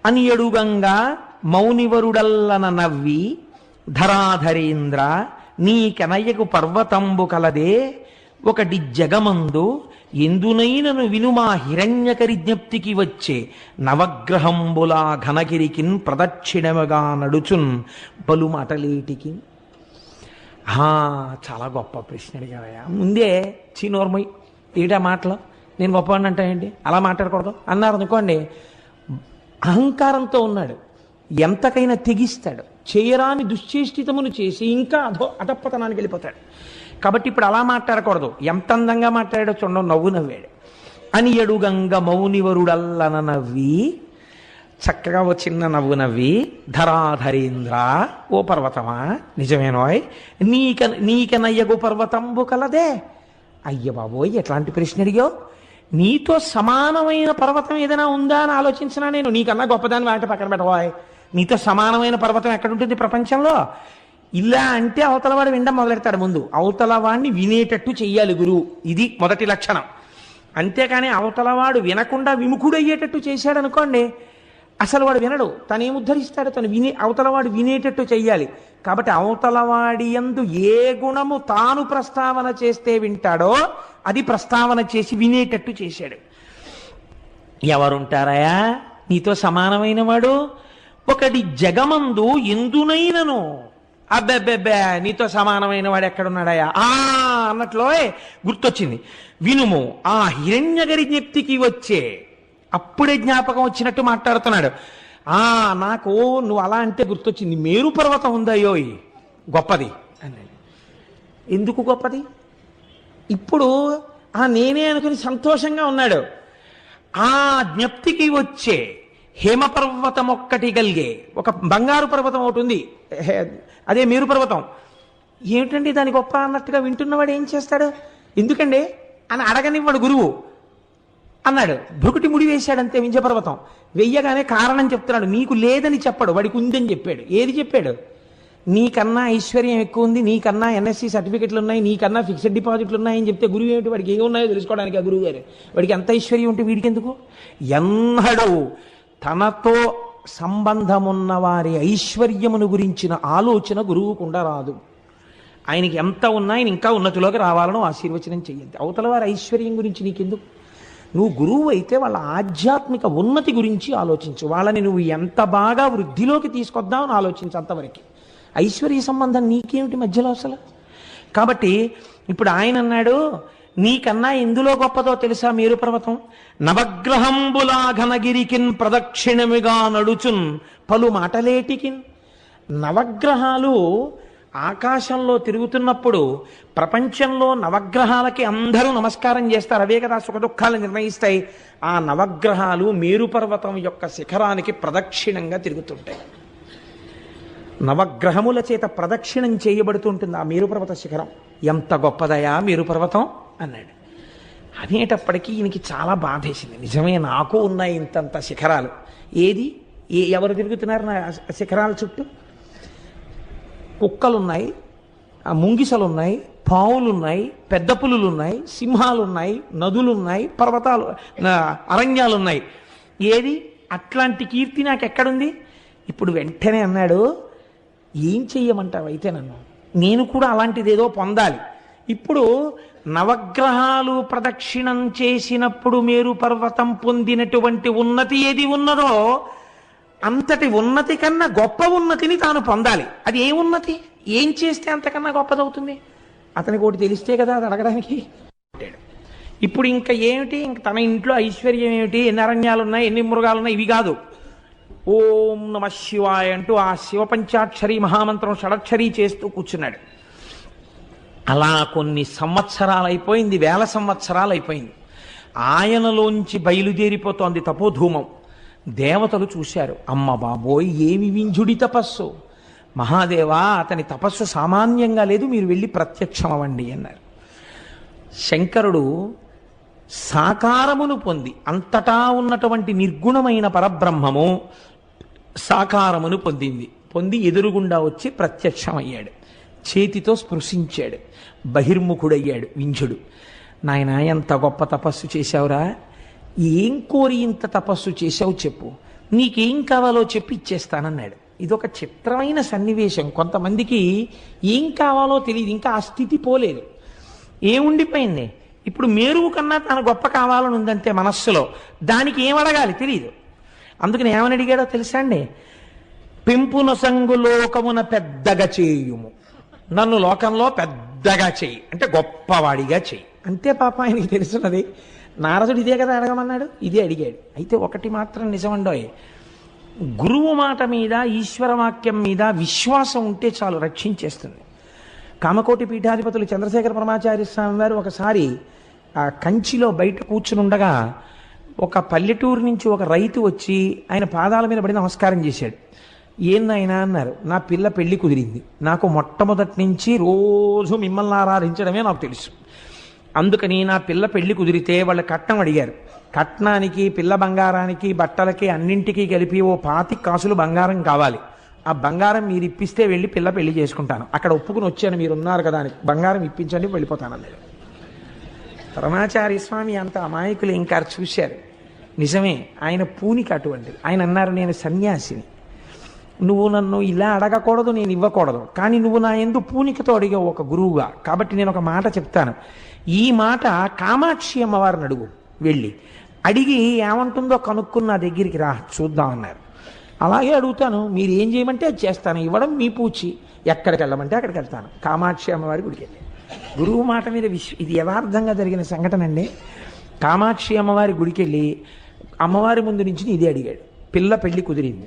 అని అడుగంగా మౌనివరుడల్లన నవ్వి, ధరాధరేంద్ర నీకెనయ్యకు పర్వతంబు కలదే, ఒకటి జగమందు ఎందునైనను వినుమా హిరణ్యకరి జ్ఞప్తికి వచ్చే నవగ్రహంబులా ఘనగిరికిన్ ప్రదక్షిణముగా నడుచున్ బలు మాటలేటికి. చాలా గొప్ప ప్రశ్న అడిగావయ్యా. ముందే చీనోర్మయ్ ఏటా మాటలు, నేను గొప్పవాడిని అంటాయండి, అలా మాట్లాడకూడదు అన్నారు అనుకోండి, అహంకారంతో ఉన్నాడు, ఎంతకైనా తెగిస్తాడు, చేయరాని దుశ్చేష్టితమును చేసి ఇంకా అధపతనానికి వెళ్ళిపోతాడు. కాబట్టి ఇప్పుడు అలా మాట్లాడకూడదు. ఎంత అందంగా మాట్లాడాడో చూడండి, నవ్వు నవ్వాడు. అని ఎడుగంగ మౌనివరుడల్లన నవ్వి, చక్కగా ఓ చిన్న నవ్వు నవ్వి, ధరాధరేంద్ర ఓ పర్వతమా నిజమేనోయ్, నీకనయ్యగు పర్వతంబు కలదే. అయ్య బాబోయ్ ఎట్లాంటి ప్రశ్న అడిగావు, నీతో సమానమైన పర్వతం ఏదైనా ఉందా అని ఆలోచించినా నేను. నీకన్నా గొప్పదాన్ని వాటి పక్కన పెట్టబోయ్, నీతో సమానమైన పర్వతం ఎక్కడుంటుంది ప్రపంచంలో? ఇలా అంటే అవతలవాడు వినడం మొదలెడతాడు. ముందు అవతలవాడిని వినేటట్టు చెయ్యాలి గురువు, ఇది మొదటి లక్షణం. అంతేకాని అవతలవాడు వినకుండా విముఖుడయ్యేటట్టు చేశాడు అనుకోండి, అసలు వాడు వినడు, తను ఏముద్ధరిస్తాడు, తను అవతలవాడు వినేటట్టు చెయ్యాలి. కాబట్టి అవతలవాడి యందు ఏ గుణము తాను ప్రస్తావన చేస్తే వింటాడో అది ప్రస్తావన చేసి వినేటట్టు చేశాడు. ఎవరుంటారయా నీతో సమానమైన వాడు? ఒకటి జగమందు ఎందునైనను, అబ్బెబ్బెబ్బే నీతో సమానమైన వాడు ఎక్కడున్నాడయా అన్నట్లో గుర్తొచ్చింది. వినుము ఆ హిరణ్యగరి జ్ఞప్తికి వచ్చే, అప్పుడే జ్ఞాపకం వచ్చినట్టు మాట్లాడుతున్నాడు. నాకు నువ్వు అలా అంటే గుర్తొచ్చింది, మేరు పర్వతం ఉందయ్యోయ్ గొప్పది అన్నాడు. ఎందుకు గొప్పది? ఇప్పుడు నేనే అనుకుని సంతోషంగా ఉన్నాడు. ఆ జ్ఞప్తికి వచ్చే హేమపర్వతం ఒక్కటి కలిగే, ఒక బంగారు పర్వతం ఒకటి ఉంది, అదే మేరు పర్వతం. ఏమిటండి దాని గొప్ప అన్నట్టుగా వింటున్నవాడు ఏం చేస్తాడు? ఎందుకండి అని అడగనివ్వడు గురువు. అన్నాడు, భృకుటి ముడి వేశాడంతే వింధ్యపర్వతం. వెయ్యగానే కారణం చెప్తున్నాడు, నీకు లేదని చెప్పడు, వాడికి ఉందని చెప్పాడు. ఏది చెప్పాడు? నీకన్నా ఐశ్వర్యం ఎక్కువ ఉంది, నీకన్నా ఎన్ఎస్సి సర్టిఫికెట్లు ఉన్నాయి, నీకన్నా ఫిక్స్డ్ డిపాజిట్లు ఉన్నాయని చెప్తే గురువు ఏమిటి? వాడికి ఏమి ఉన్నాయో తెలుసుకోవడానికి ఆ గురువు గారు. వాడికి ఎంత ఐశ్వర్యం ఉంటే వీడికి ఎందుకు? ఎన్నడూ తనతో సంబంధమున్న వారి ఐశ్వర్యమును గురించిన ఆలోచన గురువుకుండా రాదు. ఆయనకి ఎంత ఉన్నా ఆయన ఇంకా ఉన్నతిలోకి రావాలను ఆశీర్వచనం చెయ్యండి. అవతల వారి ఐశ్వర్యం గురించి నీకెందుకు? నువ్వు గురువు అయితే వాళ్ళ ఆధ్యాత్మిక ఉన్నతి గురించి ఆలోచించు, వాళ్ళని నువ్వు ఎంత బాగా వృద్ధిలోకి తీసుకొద్దామని ఆలోచించు. అంతవరకు ఐశ్వర్య సంబంధం నీకేమిటి మధ్యలో అసలు? కాబట్టి ఇప్పుడు ఆయన అన్నాడు, నీకన్నా ఎందులో గొప్పదో తెలుసా మేరు పర్వతం? నవగ్రహంబులా ఘనగిరికిన్ ప్రదక్షిణమిగా నడుచున్ పలు మాటలేటికిన్. నవగ్రహాలు ఆకాశంలో తిరుగుతున్నప్పుడు ప్రపంచంలో నవగ్రహాలకి అందరూ నమస్కారం చేస్తారు, అవే కదా సుఖదుఖాలు నిర్ణయిస్తాయి. ఆ నవగ్రహాలు మేరు పర్వతం యొక్క శిఖరానికి ప్రదక్షిణంగా తిరుగుతుంటాయి. నవగ్రహముల చేత ప్రదక్షిణం చేయబడుతుంటుంది ఆ మేరు పర్వత శిఖరం. ఎంత గొప్పదయా మేరు పర్వతం అన్నాడు. అనేటప్పటికీ ఈయనకి చాలా బాధేసింది. నిజమే, నాకు ఉన్నాయి ఇంతంత శిఖరాలు. ఏది ఎవరు తిరుగుతున్నారు నా శిఖరాల చుట్టూ? కుక్కలున్నాయి, ముంగిసలున్నాయి, పావులున్నాయి, పెద్ద పులులున్నాయి, సింహాలున్నాయి, నదులున్నాయి, పర్వతాలు, అరణ్యాలున్నాయి. ఏది అట్లాంటి కీర్తి నాకు ఎక్కడుంది? ఇప్పుడు వెంటనే అన్నాడు, ఏం చెయ్యమంటావు అయితే నన్ను? నేను కూడా అలాంటిది ఏదో పొందాలి. ఇప్పుడు నవగ్రహాలు ప్రదక్షిణం చేసినప్పుడు మేరు పర్వతం పొందినటువంటి ఉన్నతి ఏది ఉన్నదో అంతటి ఉన్నతి కన్నా గొప్ప ఉన్నతిని తాను పొందాలి. అది ఏ ఉన్నతి? ఏం చేస్తే అంతకన్నా గొప్పదవుతుంది? అతనికి ఒకటి తెలిస్తే కదా అది అడగడానికి. ఇప్పుడు ఇంకా ఏమిటి? ఇంక తన ఇంట్లో ఐశ్వర్యం ఏమిటి? ఎన్ని అరణ్యాలు ఉన్నాయి, ఎన్ని మృగాలు ఉన్నాయి, ఇవి కాదు. ఓం నమ శివాయ అంటూ ఆ శివపంచాక్షరి మహామంత్రం షడక్షరి చేస్తూ కూర్చున్నాడు. అలా కొన్ని సంవత్సరాలు అయిపోయింది, వేల సంవత్సరాలు అయిపోయింది. ఆయనలోంచి బయలుదేరిపోతోంది తపోధూమం. దేవతలు చూశారు, అమ్మ బాబోయ్ ఏమి వింజుడి తపస్సు, మహాదేవా అతని తపస్సు సామాన్యంగా లేదు, మీరు వెళ్ళి ప్రత్యక్షం అవ్వండి అన్నారు. శంకరుడు సాకారమును పొంది, అంతటా ఉన్నటువంటి నిర్గుణమైన పరబ్రహ్మము సాకారమును పొంది ఎదురుగుండా వచ్చి ప్రత్యక్షమయ్యాడు. చేతితో స్పృశించాడు, బహిర్ముఖుడయ్యాడు వింజుడు. నాయన ఎంత గొప్ప తపస్సు చేశావురా, ఏం కోరి ఇంత తపస్సు చేశావు చెప్పు, నీకేం కావాలో చెప్పి ఇచ్చేస్తానన్నాడు. ఇదొక చిత్రమైన సన్నివేశం. కొంతమందికి ఏం కావాలో తెలియదు, ఇంకా ఆ స్థితి పోలేదు. ఏముండిపోయింది? ఇప్పుడు మేరువు కన్నా తన గొప్ప కావాలని ఉందంతే మనస్సులో. దానికి ఏం అడగాలి తెలియదు. అందుకని ఏమని అడిగాడో తెలుసా అండి? పెంపునొసంగు లోకమున పెద్దగా చేయుము, నన్ను లోకంలో పెద్దగా చెయ్యి అంటే గొప్పవాడిగా చెయ్యి అంతే. పాప ఆయనకి తెలుసున్నది. నారదుడు ఇదే కదా అడగమన్నాడు, ఇదే అడిగాడు. అయితే ఒకటి మాత్రం నిజమండోయ్, గురువు మాట మీద ఈశ్వర వాక్యం మీద విశ్వాసం ఉంటే చాలు, రక్షించేస్తుంది. కామకోటి పీఠాధిపతులు చంద్రశేఖర పరమాచార్య స్వామి వారు ఒకసారి ఆ కంచిలో బయట కూర్చుని ఉండగా ఒక పల్లెటూరు నుంచి ఒక రైతు వచ్చి ఆయన పాదాల మీద పడి నమస్కారం చేశాడు. ఏందైనా అన్నారు, నా పిల్ల పెళ్లి కుదిరింది, నాకు మొట్టమొదటి నుంచి రోజు మిమ్మల్ని ఆరాధించడమే నాకు తెలుసు, అందుకని నా పిల్ల పెళ్లి కుదిరితే వాళ్ళ కట్నం అడిగారు. కట్నానికి పిల్ల బంగారానికి బట్టలకి అన్నింటికీ కలిపి ఓ 25 కాసులు బంగారం కావాలి, ఆ బంగారం మీరు ఇప్పిస్తే వెళ్ళి పిల్ల పెళ్లి చేసుకుంటాను, అక్కడ ఒప్పుకుని వచ్చాను మీరు ఉన్నారు కదా అని బంగారం ఇప్పించండి వెళ్ళిపోతాను అన్నాడు. పరమాచార్య స్వామి అంత అమాయకులు ఇంకా చూశారు. నిజమే, ఆయన పూనికి అటువంటిది. ఆయన అన్నారు, నేను సన్యాసిని, నువ్వు నన్ను ఇలా అడగకూడదు, నేను ఇవ్వకూడదు, కానీ నువ్వు నా ఎందు పూనికతో అడిగావు ఒక గురువుగా, కాబట్టి నేను ఒక మాట చెప్తాను. ఈ మాట కామాక్షి అమ్మవారిని అడుగు, వెళ్ళి అడిగి ఏమంటుందో కనుక్కుని నా దగ్గరికి రా చూద్దాం అన్నారు. అలాగే అడుగుతాను, మీరు ఏం చేయమంటే అది చేస్తాను, ఇవ్వడం మీ పూచి, ఎక్కడికి వెళ్ళమంటే అక్కడికి వెళ్తాను. కామాక్షి అమ్మవారి గుడికి వెళ్ళి గురువు మాట మీద ఇది యథార్థంగా జరిగిన సంఘటన అండి. కామాక్షి అమ్మవారి గుడికి వెళ్ళి అమ్మవారి ముందు నుంచి ఇదే అడిగాడు. పిల్ల పెళ్లి కుదిరింది,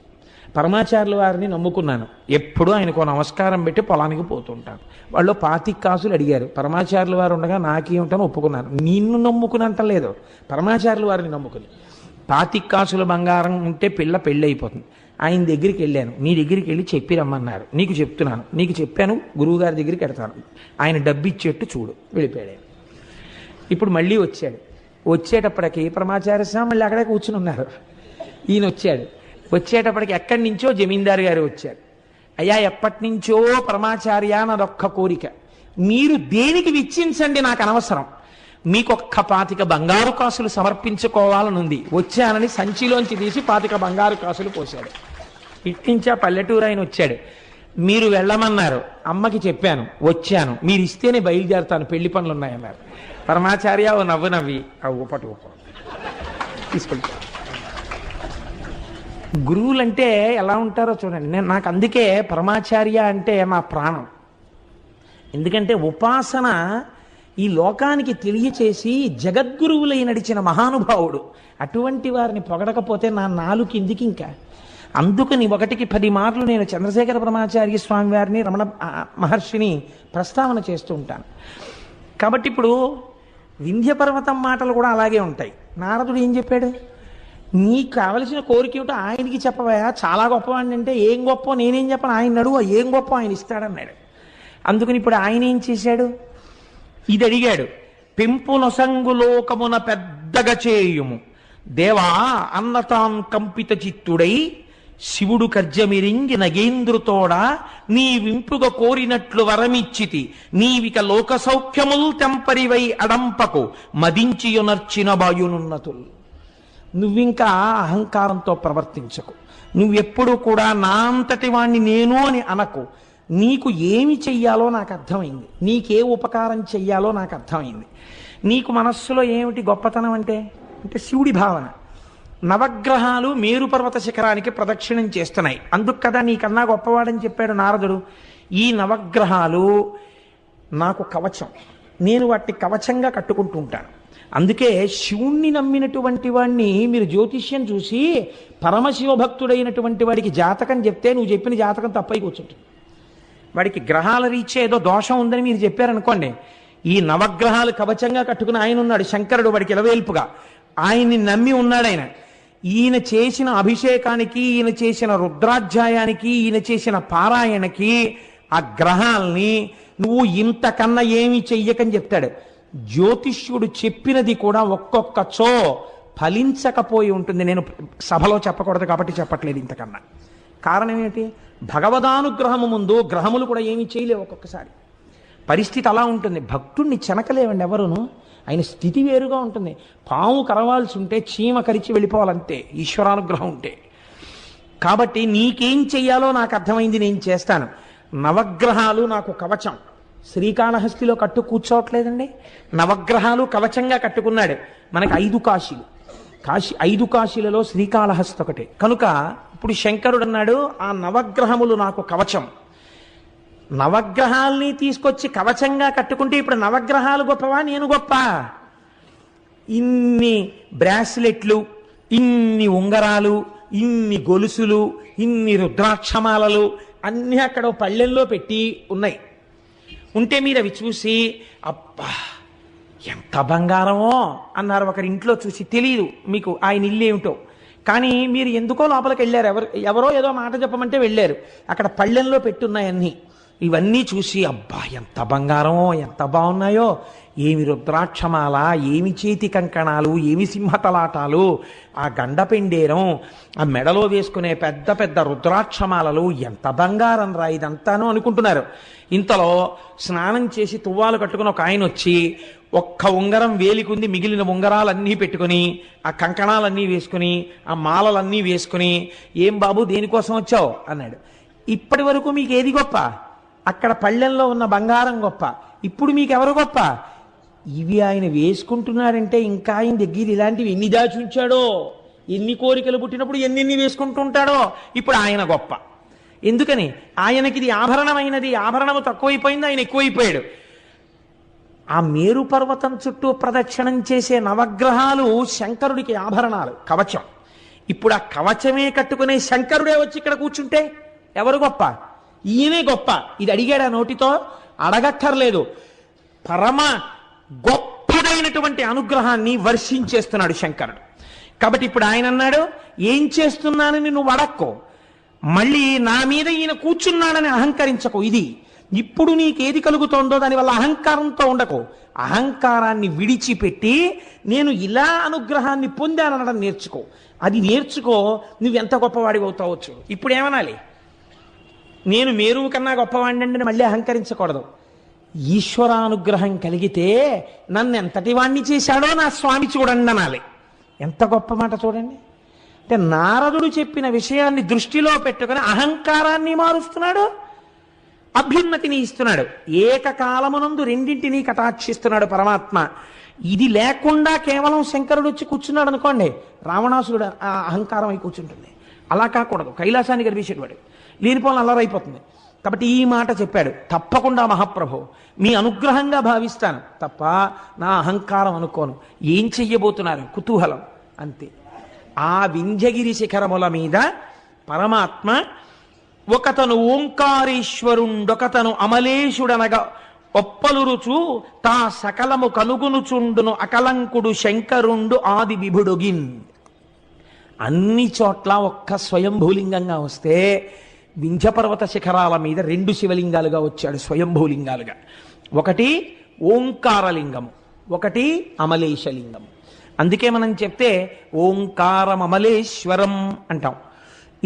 పరమాచార్యుల వారిని నమ్ముకున్నాను, ఎప్పుడూ ఆయనకు నమస్కారం పెట్టి పొలానికి పోతుంటాను. వాళ్ళు 25 కాసులు అడిగారు, పరమాచార్యుల వారు ఉండగా నాకేమిటని ఒప్పుకున్నాను. నిన్ను నమ్ముకున్నంత లేదు, పరమాచార్యుల వారిని నమ్ముకుని 25 కాసుల బంగారం ఉంటే పిల్ల పెళ్ళి అయిపోతుంది. ఆయన దగ్గరికి వెళ్ళాను, నీ దగ్గరికి వెళ్ళి చెప్పి రమ్మన్నారు, నీకు చెప్తున్నాను, నీకు చెప్పాను, గురువుగారి దగ్గరికి వెడతాను, ఆయన డబ్బు ఇచ్చేట్టు చూడు, వెళ్ళిపోయాడు. ఇప్పుడు మళ్ళీ వచ్చాడు. వచ్చేటప్పటికి పరమాచార్య స్వామి మళ్ళీ అక్కడే కూర్చుని ఉన్నారు. ఈయన వచ్చాడు. వచ్చేటప్పటికి ఎక్కడి నుంచో జమీందారు గారు వచ్చారు. అయ్యా, ఎప్పటి నుంచో పరమాచార్య నాదొక్క కోరిక, మీరు దేనికి విచ్చించండి నాకు అనవసరం, మీకు ఒక్క 25 బంగారు కాసులు సమర్పించుకోవాలని ఉంది, వచ్చానని సంచిలోంచి తీసి 25 బంగారు కాసులు పోశాడు. ఇట్టించా పల్లెటూరు ఆయన వచ్చాడు. మీరు వెళ్ళమన్నారు, అమ్మకి చెప్పాను, వచ్చాను, మీరు ఇస్తేనే బయలుదేరుతాను, పెళ్లి పనులు ఉన్నాయన్నారు. పరమాచార్య ఓ నవ్వు నవ్వి ఆ ఊపటి తీసుకెళ్తా. గురువులంటే ఎలా ఉంటారో చూడండి. నాకు అందుకే పరమాచార్య అంటే మా ప్రాణం. ఎందుకంటే ఉపాసన ఈ లోకానికి తెలియచేసి జగద్గురువులై నడిచిన మహానుభావుడు. అటువంటి వారిని పొగడకపోతే నా నాలుగు కిందికి ఇంకా. అందుకని 1కి 10 మార్లు నేను చంద్రశేఖర పరమాచార్య స్వామి వారిని, రమణ మహర్షిని ప్రస్తావన చేస్తూ ఉంటాను. కాబట్టి ఇప్పుడు వింధ్య పర్వతం మాటలు కూడా అలాగే ఉంటాయి. నారదుడు ఏం చెప్పాడు? నీకు కావలసిన కోరిక ఏమిటో ఆయనకి చెప్పవయా, చాలా గొప్పవాడిని అంటే ఏం గొప్ప నేనేం చెప్పను, ఆయన అడుగు, ఏం గొప్ప ఆయన ఇస్తాడన్నాడు. అందుకని ఇప్పుడు ఆయన ఏం చేశాడు? ఇది అడిగాడు, పెంపునొసంగు లోకమున పెద్దగా చేయుము, దేవా అన్నతాం కంపిత చిత్తుడై శివుడు కర్జమిరింగి నగేంద్రుతోడ నీ వింపుగా కోరినట్లు వరమిచ్చితి, నీవిక లోక సౌఖ్యముల్ తెంపరివై అడంపకు మదించియునర్చిన బాయునున్నతుల్. నువ్వింకా అహంకారంతో ప్రవర్తించకు, నువ్వెప్పుడు కూడా నా అంతటి వాణ్ణి నేను అని అనకు. నీకు ఏమి చెయ్యాలో నాకు అర్థమైంది, నీకే ఉపకారం చెయ్యాలో నాకు అర్థమైంది. నీకు మనస్సులో ఏమిటి గొప్పతనం అంటే శివుడి భావన. నవగ్రహాలు మేరు పర్వత శిఖరానికి ప్రదక్షిణం చేస్తున్నాయి, అందుకు కదా నీకన్నా గొప్పవాడని చెప్పాడు నారదుడు. ఈ నవగ్రహాలు నాకు కవచం, నేను వాటిని కవచంగా కట్టుకుంటూ ఉంటాను. అందుకే శివుణ్ణి నమ్మినటువంటి వాడిని మీరు జ్యోతిష్యం చూసి పరమశివ భక్తుడైనటువంటి వాడికి జాతకం చెప్తే నువ్వు చెప్పిన జాతకం తప్పై కూర్చుంటుంది. వాడికి గ్రహాల రీత్యా ఏదో దోషం ఉందని మీరు చెప్పారనుకోండి, ఈ నవగ్రహాలు కవచంగా కట్టుకుని ఆయన ఉన్నాడు శంకరుడు, వాడికి ఇలవేల్పుగా ఆయన్ని నమ్మి ఉన్నాడు ఆయన. ఈయన చేసిన అభిషేకానికి, ఈయన చేసిన రుద్రాధ్యాయానికి, ఈయన చేసిన పారాయణకి ఆ గ్రహాల్ని నువ్వు ఇంతకన్నా ఏమి చెయ్యకని చెప్తాడు. జ్యోతిష్యుడు చెప్పినది కూడా ఒక్కొక్కచో ఫలించకపోయి ఉంటుంది. నేను సభలో చెప్పకూడదు కాబట్టి చెప్పట్లేదు ఇంతకన్నా. కారణం ఏమిటి? భగవదానుగ్రహము ముందు గ్రహములు కూడా ఏమీ చేయలేవు. ఒక్కొక్కసారి పరిస్థితి అలా ఉంటుంది. భక్తుణ్ణి చెనకలేవండి ఎవరును, ఆయన స్థితి వేరుగా ఉంటుంది. పాము కరవాల్సి ఉంటే చీమ కరిచి వెళ్ళిపోవాలంతే ఈశ్వరానుగ్రహం ఉంటే. కాబట్టి నీకేం చెయ్యాలో నాకు అర్థమైంది, నేను చేస్తాను. నవగ్రహాలు నాకు కవచం, శ్రీకాళహస్తిలో కట్టు కూర్చోవట్లేదండి. నవగ్రహాలు కవచంగా కట్టుకున్నాడు. మనకి 5 కాశీలు, 5 కాశీలలో శ్రీకాళహస్తి ఒకటే. కనుక ఇప్పుడు శంకరుడు అన్నాడు, ఆ నవగ్రహములు నాకు కవచం. నవగ్రహాల్ని తీసుకొచ్చి కవచంగా కట్టుకుంటే ఇప్పుడు నవగ్రహాలు గొప్పవా, నేను గొప్ప? ఇన్ని బ్రాస్లెట్లు, ఇన్ని ఉంగరాలు, ఇన్ని గొలుసులు, ఇన్ని రుద్రాక్షమాలలు అన్నీ అక్కడ పళ్ళెల్లో పెట్టి ఉన్నాయి. ఉంటే మీరు అవి చూసి అబ్బా ఎంత బంగారమో అన్నారు. ఒకరి ఇంట్లో చూసి, తెలియదు మీకు ఆయన ఇల్లు ఏమిటో, కానీ మీరు ఎందుకో లోపలికి వెళ్ళారు. ఎవరో ఏదో మాట చెప్పమంటే వెళ్ళారు. అక్కడ పళ్ళెంలో పెట్టున్నాయన్నీ. ఇవన్నీ చూసి అబ్బా ఎంత బంగారమో, ఎంత బాగున్నాయో, ఏమి రుద్రాక్షమాల, ఏమి చేతి కంకణాలు, ఏమి సింహతలాటాలు, ఆ గండపెండేరం, ఆ మెడలో వేసుకునే పెద్ద పెద్ద రుద్రాక్షమాలలు, ఎంత బంగారం రా ఇదంతాను అనుకుంటున్నారు. ఇంతలో స్నానం చేసి తువ్వాలు కట్టుకుని ఒక ఆయన వచ్చి ఒక్క ఉంగరం వేలికుంది, మిగిలిన ఉంగరాలన్నీ పెట్టుకుని, ఆ కంకణాలన్నీ వేసుకుని, ఆ మాలలన్నీ వేసుకుని, ఏం బాబు దేనికోసం వచ్చావు అన్నాడు. ఇప్పటి వరకు మీకు ఏది గొప్ప? అక్కడ పళ్ళెంలో ఉన్న బంగారం గొప్ప. ఇప్పుడు మీకు ఎవరు గొప్ప? ఇవి ఆయన వేసుకుంటున్నాడంటే ఇంకా ఆయన దగ్గర ఇలాంటివి ఎన్ని దాచి ఉంచాడో, ఎన్ని కోరికలు పుట్టినప్పుడు ఎన్నెన్ని వేసుకుంటుంటాడో. ఇప్పుడు ఆయన గొప్ప. ఎందుకని? ఆయనకి ఇది ఆభరణమైనది, ఆభరణము తక్కువైపోయింది, ఆయన ఎక్కువైపోయాడు. ఆ మేరు పర్వతం చుట్టూ ప్రదక్షిణం చేసే నవగ్రహాలు శంకరుడికి ఆభరణాలు, కవచం. ఇప్పుడు ఆ కవచమే కట్టుకునే శంకరుడే వచ్చి ఇక్కడ కూర్చుంటే ఎవరు గొప్ప? ఈయనే గొప్ప. ఇది అడిగాడు ఆ నోటితో? అడగక్కర్లేదు. పరమ గొప్పదైనటువంటి అనుగ్రహాన్ని వర్షించేస్తున్నాడు శంకరుడు. కాబట్టి ఇప్పుడు ఆయన అన్నాడు, ఏం చేస్తున్నానని నువ్వు అడక్కో, మళ్ళీ నా మీద ఈయన కూర్చున్నాడని అహంకరించకు. ఇది ఇప్పుడు నీకేది కలుగుతోందో దానివల్ల అహంకారంతో ఉండకు. అహంకారాన్ని విడిచిపెట్టి నేను ఇలా అనుగ్రహాన్ని పొందాననడం నేర్చుకో. అది నేర్చుకో, నువ్వెంత గొప్పవాడి అవుతావచ్చు. ఇప్పుడు ఏమనాలి? నేను మేరువు కన్నా గొప్పవాడిని మళ్ళీ అహంకరించకూడదు. ఈశ్వరానుగ్రహం కలిగితే నన్ను ఎంతటి వాణ్ణి చేశాడో నా స్వామి చూడండి అనాలి. ఎంత గొప్ప మాట చూడండి. అంటే నారదుడు చెప్పిన విషయాన్ని దృష్టిలో పెట్టుకుని అహంకారాన్ని మారుస్తున్నాడు, అభ్యున్నతిని ఇస్తున్నాడు. ఏకకాలమునందు రెండింటినీ కటాక్షిస్తున్నాడు పరమాత్మ. ఇది లేకుండా కేవలం శంకరుడు వచ్చి కూర్చున్నాడు అనుకోండి, రావణాసురుడు ఆ అహంకారం అయి కూర్చుంటుంది. అలా కాకూడదు. కైలాసాన్ని గర్వించేవాడు లేనిపోని అల్లరైపోతుంది. కాబట్టి ఈ మాట చెప్పాడు. తప్పకుండా మహాప్రభు మీ అనుగ్రహంగా భావిస్తాను తప్ప నా అహంకారం అనుకోను. ఏం చెయ్యబోతున్నారు? కుతూహలం అంతే. ఆ వింధ్యగిరి శిఖరముల మీద పరమాత్మ ఒకతను ఓంకారేశ్వరుండొకతను అమలేశుడనగా ఒప్పలురుచు తా సకలము కనుగునుచుండును అకలంకుడు శంకరుండు ఆది విభుడుగిన్. అన్ని చోట్ల ఒక్క స్వయంభూలింగంగా వస్తే వింధ్యపర్వత శిఖరాల మీద 2 శివలింగాలుగా వచ్చాడు, స్వయంభూలింగాలుగా. ఒకటి ఓంకారలింగము, ఒకటి అమలేశలింగము. అందుకే మనం చెప్తే ఓంకారం అమలేశ్వరం అంటాం.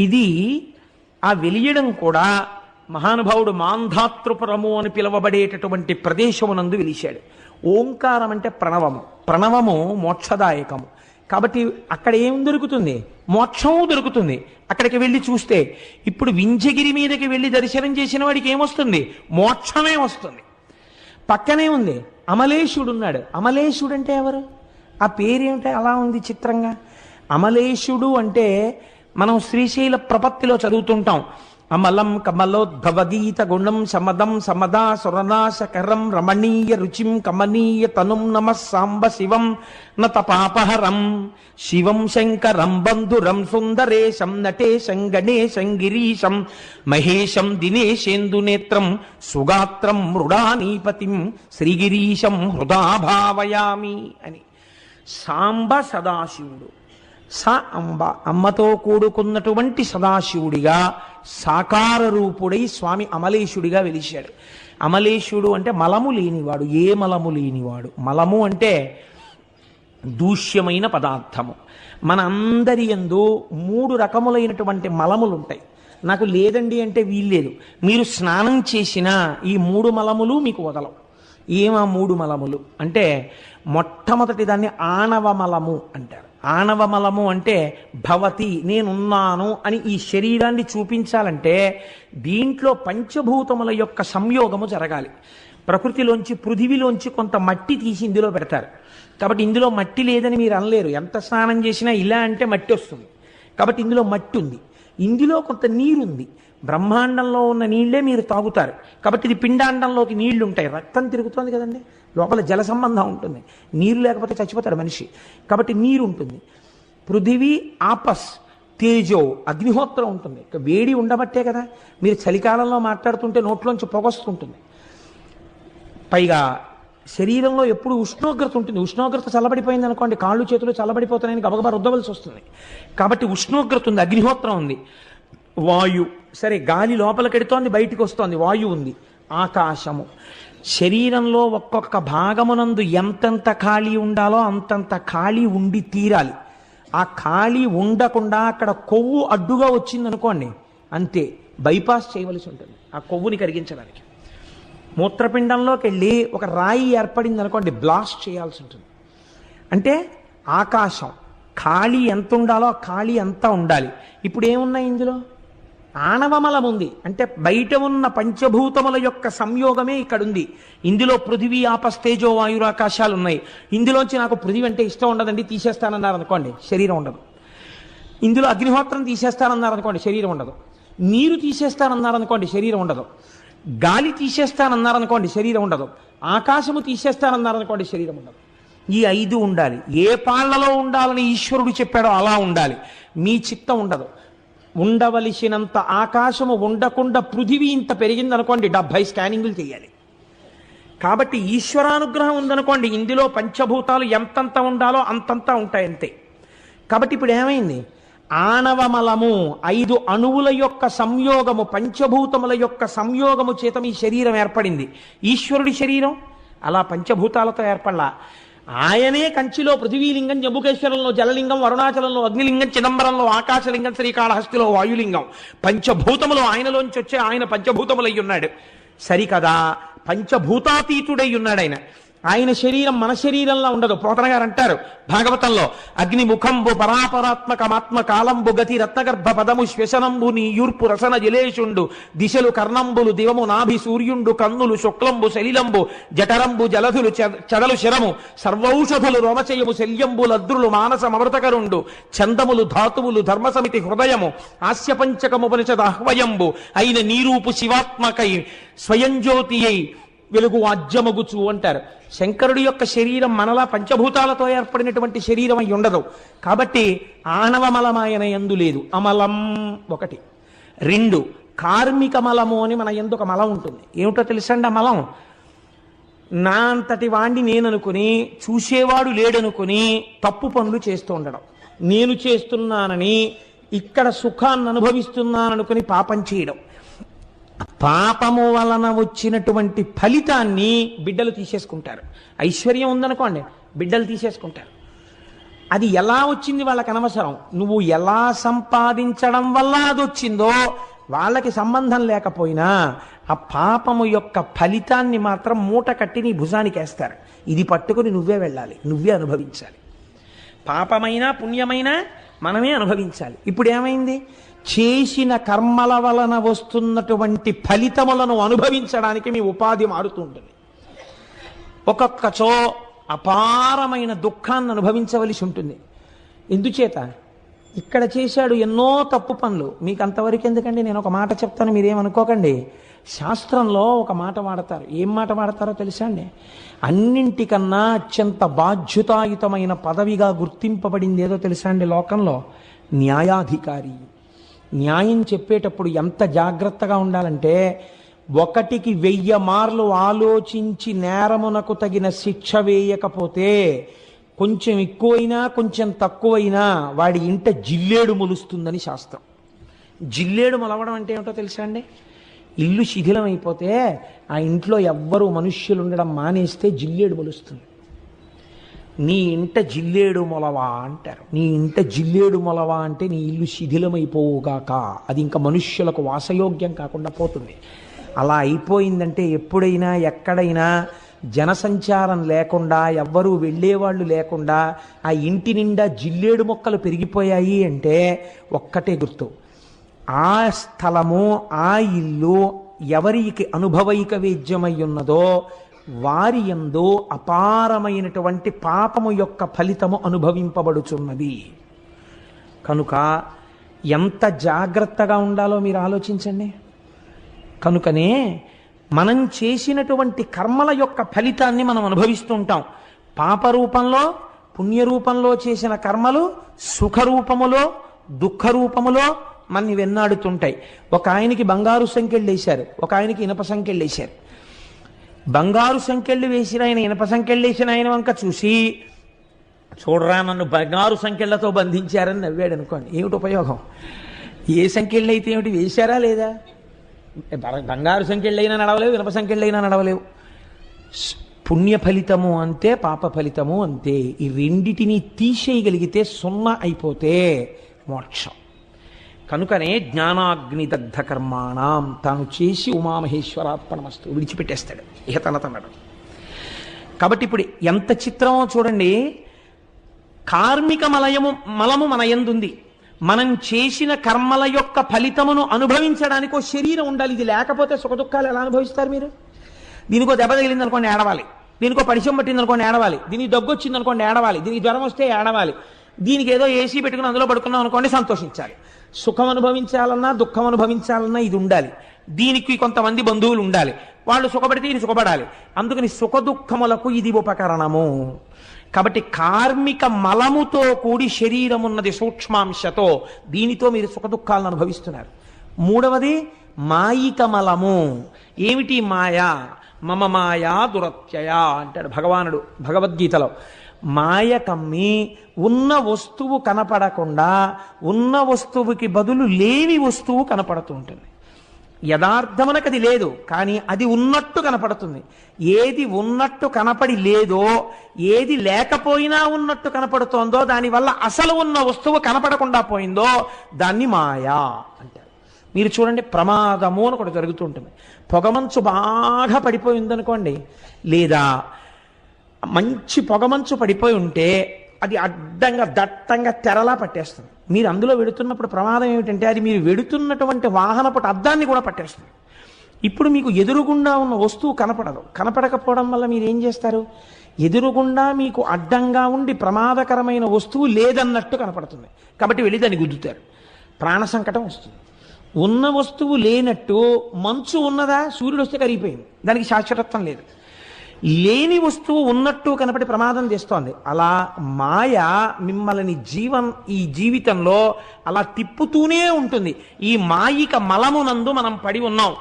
ఇది ఆ వెలియడం కూడా మహానుభావుడు మాంధాతృపురము అని పిలువబడేటటువంటి ప్రదేశమునందు వెలిశాడు. ఓంకారం అంటే ప్రణవము. ప్రణవము మోక్షదాయకము. కాబట్టి అక్కడ ఏం దొరుకుతుంది? మోక్షము దొరుకుతుంది అక్కడికి వెళ్ళి చూస్తే. ఇప్పుడు వింధ్యగిరి మీదకి వెళ్ళి దర్శనం చేసిన వాడికి ఏమొస్తుంది? మోక్షమే వస్తుంది. పక్కనే ఉంది అమలేశుడు ఉన్నాడు. అమలేశుడు అంటే ఎవరు? ఆ పేరేమిటో అలా ఉంది చిత్రంగా. అమలేశుడు అంటే మనం శ్రీశైల ప్రపత్తిలో చదువుతుంటాం. అమలం కమలోద్భవగీత గుణం సమదం సమదా సురనాశకరం రమణీయ రుచిం కమనీయ తనుం నమ సాంబ శివం నతపాపహరం శివం శంకరం బంధురం సుందరేశం నటేశం గణేశం గిరీశం మహేశం దినేశేందునేత్రం సుగాత్రం మృడానీపతిం శ్రీగిరీశం హృదా భావయామి అని. సాంబ సదాశివుడు. అంబ అమ్మతో కూడుకున్నటువంటి సదాశివుడిగా సాకార రూపుడై స్వామి అమలేశుడిగా వెలిశాడు. అమలేశుడు అంటే మలము లేనివాడు, ఏ మలము లేనివాడు. మలము అంటే దూష్యమైన పదార్థము. మన అందరి యందు 3 రకములైనటువంటి మలములు ఉంటాయి. నాకు లేదండి అంటే వీల్లేదు. మీరు స్నానం చేసినా ఈ 3 మలములు మీకు వదలవు. ఏమా 3 మలములు అంటే, మొట్టమొదటి దాన్ని ఆణవమలము అంటారు. ఆణవమలము అంటే భవతి, నేనున్నాను అని ఈ శరీరాన్ని చూపించాలంటే దీంట్లో పంచభూతముల యొక్క సంయోగము జరగాలి. ప్రకృతిలోంచి పృథివిలోంచి కొంత మట్టి తీసి ఇందులో పెడతారు. కాబట్టి ఇందులో మట్టి లేదని మీరు అనలేరు. ఎంత స్నానం చేసినా ఇలా అంటే మట్టి వస్తుంది. కాబట్టి ఇందులో మట్టి ఉంది, ఇందులో కొంత నీరు ఉంది. బ్రహ్మాండంలో ఉన్న నీళ్లే మీరు తాగుతారు. కాబట్టి ఇది పిండాండంలోకి నీళ్లు ఉంటాయి. రక్తం తిరుగుతుంది కదండి, లోపల జల సంబంధం ఉంటుంది. నీరు లేకపోతే చచ్చిపోతాడు మనిషి. కాబట్టి నీరు ఉంటుంది. పృథివీ ఆపస్ తేజో అగ్నిహోత్రం ఉంటుంది. వేడి ఉండబట్టే కదా మీరు చలికాలంలో మాట్లాడుతుంటే నోట్లోంచి పొగొస్తుంటుంది. పైగా శరీరంలో ఎప్పుడు ఉష్ణోగ్రత ఉంటుంది. ఉష్ణోగ్రత చల్లబడిపోయింది అనుకోండి, కాళ్ళు చేతులు చల్లబడిపోతున్నాయని గబగబా రుద్దవలసి వస్తుంది. కాబట్టి ఉష్ణోగ్రత ఉంది, అగ్నిహోత్రం ఉంది. వాయు, సరే గాలి లోపలికెడుతోంది, బయటికి వస్తోంది, వాయువు ఉంది. ఆకాశము, శరీరంలో ఒక్కొక్క భాగమునందు ఎంతెంత ఖాళీ ఉండాలో అంతంత ఖాళీ ఉండి తీరాలి. ఆ ఖాళీ ఉండకుండా అక్కడ కొవ్వు అడ్డుగా వచ్చిందనుకోండి, అంతే బైపాస్ చేయవలసి ఉంటుంది ఆ కొవ్వుని కరిగించడానికి. మూత్రపిండంలోకి వెళ్ళి ఒక రాయి ఏర్పడింది అనుకోండి, బ్లాస్ట్ చేయాల్సి ఉంటుంది. అంటే ఆకాశం ఖాళీ ఎంత ఉండాలో ఖాళీ అంతా ఉండాలి. ఇప్పుడు ఏమున్నాయి ఇందులో? ఆణవమలం ఉంది. అంటే బయట ఉన్న పంచభూతముల యొక్క సంయోగమే ఇక్కడ ఉంది. ఇందులో పృథివీ ఆపస్తేజో వాయురాకాశాలు ఉన్నాయి. ఇందులోంచి నాకు పృథివీ అంటే ఇష్టం ఉండదండి, తీసేస్తానన్నారు అనుకోండి, శరీరం ఉండదు. ఇందులో అగ్నిహోత్రం తీసేస్తానన్నారు అనుకోండి, శరీరం ఉండదు. నీరు తీసేస్తానన్నారు అనుకోండి, శరీరం ఉండదు. గాలి తీసేస్తానన్నారనుకోండి, శరీరం ఉండదు. ఆకాశము తీసేస్తానన్నారనుకోండి, శరీరం ఉండదు. ఈ 5 ఉండాలి. ఏ పాళ్లలో ఉండాలని ఈశ్వరుడు చెప్పాడో అలా ఉండాలి. మీ చిత్తం ఉండదు. ఉండవలసినంత ఆకాశము ఉండకుండా పృథివీ ఇంత పెరిగిందనుకోండి, 70 స్కానింగులు చేయాలి. కాబట్టి ఈశ్వరానుగ్రహం ఉందనుకోండి, ఇందులో పంచభూతాలు ఎంతంత ఉండాలో అంతంతా ఉంటాయి, అంతే. కాబట్టి ఇప్పుడు ఏమైంది? ఆణవమలము 5 అణువుల యొక్క సంయోగము, పంచభూతముల యొక్క సంయోగము చేత మీ శరీరం ఏర్పడింది. ఈశ్వరుడి శరీరం అలా పంచభూతాలతో ఏర్పడలా. ఆయనే కంచిలో పృథివీలింగం, జంబుకేశ్వరంలో జలలింగం, అరుణాచలంలో అగ్నిలింగం, చిదంబరంలో ఆకాశలింగం, శ్రీకాళహస్తిలో వాయులింగం. పంచభూతములు ఆయనలోంచి వచ్చే ఆయన పంచభూతములై ఉన్నాడు. సరికదా, పంచభూతాతీతుడై ఉన్నాడు ఆయన. ఆయన శరీరం మన శరీరంలో ఉండదు. పోతన గారు అంటారు భాగవతంలో, అగ్ని ముఖంబు పరాపరాత్మకమాత్మ కాలంబు గతి రత్నగర్భ పదము శ్వశనంబు నీ యూర్పు రసన జలేషుండు దిశలు కర్ణంబులు దివము నాభి సూర్యుండు కన్నులు శుక్లంబు శలిలంబు జఠరంబు జలధులు చదలు శరము సర్వౌషధులు రోమచయము శల్యంబు లద్రులు మానసమృతకరుండు చందములు ధాతువులు ధర్మసమితి హృదయము ఆస్యపంచకముపనిషద ఆహ్వయంబు అయిన నీరూపు శివాత్మకై స్వయంజ్యోతి అయి వెలుగు వాజ్యమగుచు అంటారు. శంకరుడి యొక్క శరీరం మనలా పంచభూతాలతో ఏర్పడినటువంటి శరీరం అయి ఉండదు. కాబట్టి ఆణవమలమాయన యందు లేదు. అమలం 1. 2 కార్మిక మలము అని మన యందు ఒక మలం ఉంటుంది. ఏమిటో తెలుసండి ఆ మలం? నా అంతటి వాణ్ణి నేననుకుని, చూసేవాడు లేడనుకుని తప్పు పనులు చేస్తూ ఉండడం. నేను చేస్తున్నానని, ఇక్కడ సుఖాన్ని అనుభవిస్తున్నాననుకుని పాపం చేయడం. పాపము వలన వచ్చినటువంటి ఫలితాన్ని బిడ్డలు తీసేసుకుంటారు. ఐశ్వర్యం ఉందనుకోండి, బిడ్డలు తీసేసుకుంటారు. అది ఎలా వచ్చింది వాళ్ళకి అనవసరం. నువ్వు ఎలా సంపాదించడం వల్ల అది వచ్చిందో వాళ్ళకి సంబంధం లేకపోయినా ఆ పాపము యొక్క ఫలితాన్ని మాత్రం మూట కట్టి నీ భుజానికి వేస్తారు. ఇది పట్టుకుని నువ్వే వెళ్ళాలి, నువ్వే అనుభవించాలి. పాపమైనా పుణ్యమైనా మనమే అనుభవించాలి. ఇప్పుడు ఏమైంది? చేసిన కర్మల వలన వస్తున్నటువంటి ఫలితములను అనుభవించడానికి మీ ఉపాధి మారుతుంటుంది. ఒక్కొక్కచో అపారమైన దుఃఖాన్ని అనుభవించవలసి ఉంటుంది. ఎందుచేత? ఇక్కడ చేశాడు ఎన్నో తప్పు పనులు. మీకు అంతవరకు ఎందుకండి, నేను ఒక మాట చెప్తాను, మీరేమనుకోకండి. శాస్త్రంలో ఒక మాట వాడతారు. ఏం మాట వాడతారో తెలుసా అండి? అన్నింటికన్నా అత్యంత బాధ్యతాయుతమైన పదవిగా గుర్తింపబడింది ఏదో తెలుసా అండి లోకంలో? న్యాయాధికారి. న్యాయం చెప్పేటప్పుడు ఎంత జాగ్రత్తగా ఉండాలంటే, 1కి 1000 మార్లు ఆలోచించి నేరమునకు తగిన శిక్ష వేయకపోతే, కొంచెం ఎక్కువైనా కొంచెం తక్కువైనా వాడి ఇంట జిల్లేడు మొలుస్తుందని శాస్త్రం. జిల్లేడు మొలవడం అంటే ఏమిటో తెలుసా అండి? ఇల్లు శిథిలం అయిపోతే ఆ ఇంట్లో ఎవ్వరూ మనుష్యులు ఉండడం మానేస్తే జిల్లేడు మొలుస్తుంది. నీ ఇంట జిల్లేడు మొలవా అంటారు. నీ ఇంట జిల్లేడు మొలవా అంటే నీ ఇల్లు శిథిలమైపోవుగాక, అది ఇంకా మనుష్యులకు వాసయోగ్యం కాకుండా పోతుంది. అలా అయిపోయిందంటే ఎప్పుడైనా ఎక్కడైనా జనసంచారం లేకుండా, ఎవ్వరూ వెళ్ళేవాళ్ళు లేకుండా ఆ ఇంటి నిండా జిల్లేడు మొక్కలు పెరిగిపోయాయి అంటే ఒక్కటే గుర్తు, ఆ స్థలము ఆ ఇల్లు ఎవరికి అనుభవైక వేద్యమై ఉన్నదో వారి యందు అపారమైనటువంటి పాపము యొక్క ఫలితము అనుభవింపబడుచున్నది. కనుక ఎంత జాగ్రత్తగా ఉండాలో మీరు ఆలోచించండి. కనుకనే మనం చేసినటువంటి కర్మల యొక్క ఫలితాన్ని మనం అనుభవిస్తూ ఉంటాం. పాప రూపంలో, పుణ్యరూపంలో చేసిన కర్మలు సుఖరూపములో, దుఃఖ రూపములో మనని వెన్నాడుతుంటాయి. ఒక ఆయనకి బంగారు సంకెళ్ళు వేశారు, ఒక ఆయనకి ఇనప సంకెళ్ళు వేశారు. బంగారు సంకెళ్ళు వేసిన ఆయన ఇనప సంకెళ్ళు వేసిన ఆయన వంక చూసి, చూడరా నన్ను బంగారు సంకెళ్లతో బంధించారని నవ్వాడు అనుకోండి, ఏమిటి ఉపయోగం? ఏ సంకెళ్ళు అయితే ఏమిటి, వేశారా లేదా? బంగారు సంకెళ్ళైనా నడవలేవు, ఇనప సంకెళ్ళైనా నడవలేవు. పుణ్య ఫలితము అంతే, పాప ఫలితము అంతే. ఈ రెండిటిని తీసేయగలిగితే సున్నా అయిపోతే మోక్షం. కనుకనే జ్ఞానాగ్నిదగ్ధ కర్మాణం తాను చేసి ఉమామహేశ్వరార్పణమస్తు విడిచిపెట్టేస్తాడు ఇహ తనతనడు. కాబట్టి ఇప్పుడు ఎంత చిత్రమో చూడండి. కార్మిక మలము మన యందుంది. మనం చేసిన కర్మల యొక్క ఫలితమును అనుభవించడానికి ఒక శరీరం ఉండాలి. ఇది లేకపోతే సుఖదుఖాలు ఎలా అనుభవిస్తారు మీరు? దీనికో దెబ్బ తగిలింది అనుకోండి ఏడవాలి, దీనికో పరిచయం పట్టింది అనుకోండి ఏడవాలి, దీనికి దగ్గు వచ్చింది అనుకోండి ఏడవాలి, దీనికి జ్వరం వస్తే ఏడవాలి, దీనికి ఏదో ఏసీ పెట్టుకుని అందులో పడుకున్నాం అనుకోండి సంతోషించాలి. సుఖం అనుభవించాలన్నా దుఃఖం అనుభవించాలన్నా ఇది ఉండాలి. దీనికి కొంతమంది బంధువులు ఉండాలి, వాళ్ళు సుఖపడితే ఇది సుఖపడాలి. అందుకని సుఖ దుఃఖములకు ఇది ఉపకరణము. కాబట్టి కార్మిక మలముతో కూడి శరీరం ఉన్నది సూక్ష్మాంశతో, దీనితో మీరు సుఖ దుఃఖాలను అనుభవిస్తున్నారు. మూడవది మాయిక మలము. ఏమిటి మాయ? మమ మాయా దురత్యయ అంటాడు భగవానుడు భగవద్గీతలో. మాయ కమ్మి ఉన్న వస్తువు కనపడకుండా ఉన్న వస్తువుకి బదులు లేని వస్తువు కనపడుతూ ఉంటుంది. యథార్థమునకు అది లేదు, కానీ అది ఉన్నట్టు కనపడుతుంది. ఏది ఉన్నట్టు కనపడి లేదో, ఏది లేకపోయినా ఉన్నట్టు కనపడుతోందో, దానివల్ల అసలు ఉన్న వస్తువు కనపడకుండా పోయిందో దాన్ని మాయా అంటారు. మీరు చూడండి, ప్రమాదము అని ఒకటి జరుగుతూ ఉంటుంది. పొగమంచు బాగా పడిపోయి ఉందనుకోండి, లేదా మంచి పొగమంచు పడిపోయి ఉంటే అది అడ్డంగా దట్టంగా తెరలా పట్టేస్తుంది. మీరు అందులో వెడుతున్నప్పుడు ప్రమాదం ఏమిటంటే, అది మీరు వెడుతున్నటువంటి వాహనపు అద్దాన్ని కూడా పట్టేస్తుంది. ఇప్పుడు మీకు ఎదురుగుండా ఉన్న వస్తువు కనపడదు. కనపడకపోవడం వల్ల మీరు ఏం చేస్తారు? ఎదురుగుండా మీకు అడ్డంగా ఉండి ప్రమాదకరమైన వస్తువు లేదన్నట్టు కనపడుతుంది కాబట్టి వెళ్ళి దాన్ని గుద్దుతారు, ప్రాణ సంకటం వస్తుంది. ఉన్న వస్తువు లేనట్టు మంచు ఉన్నదా? సూర్యుడు వస్తే కరిగిపోయింది, దానికి శాశ్వతత్వం లేదు. లేని వస్తువు ఉన్నట్టు కనపడి ప్రమాదం తెస్తోంది. అలా మాయ మిమ్మల్ని ఈ జీవితంలో అలా తిప్పుతూనే ఉంటుంది. ఈ మాయిక మలమునందు మనం పడి ఉన్నాం.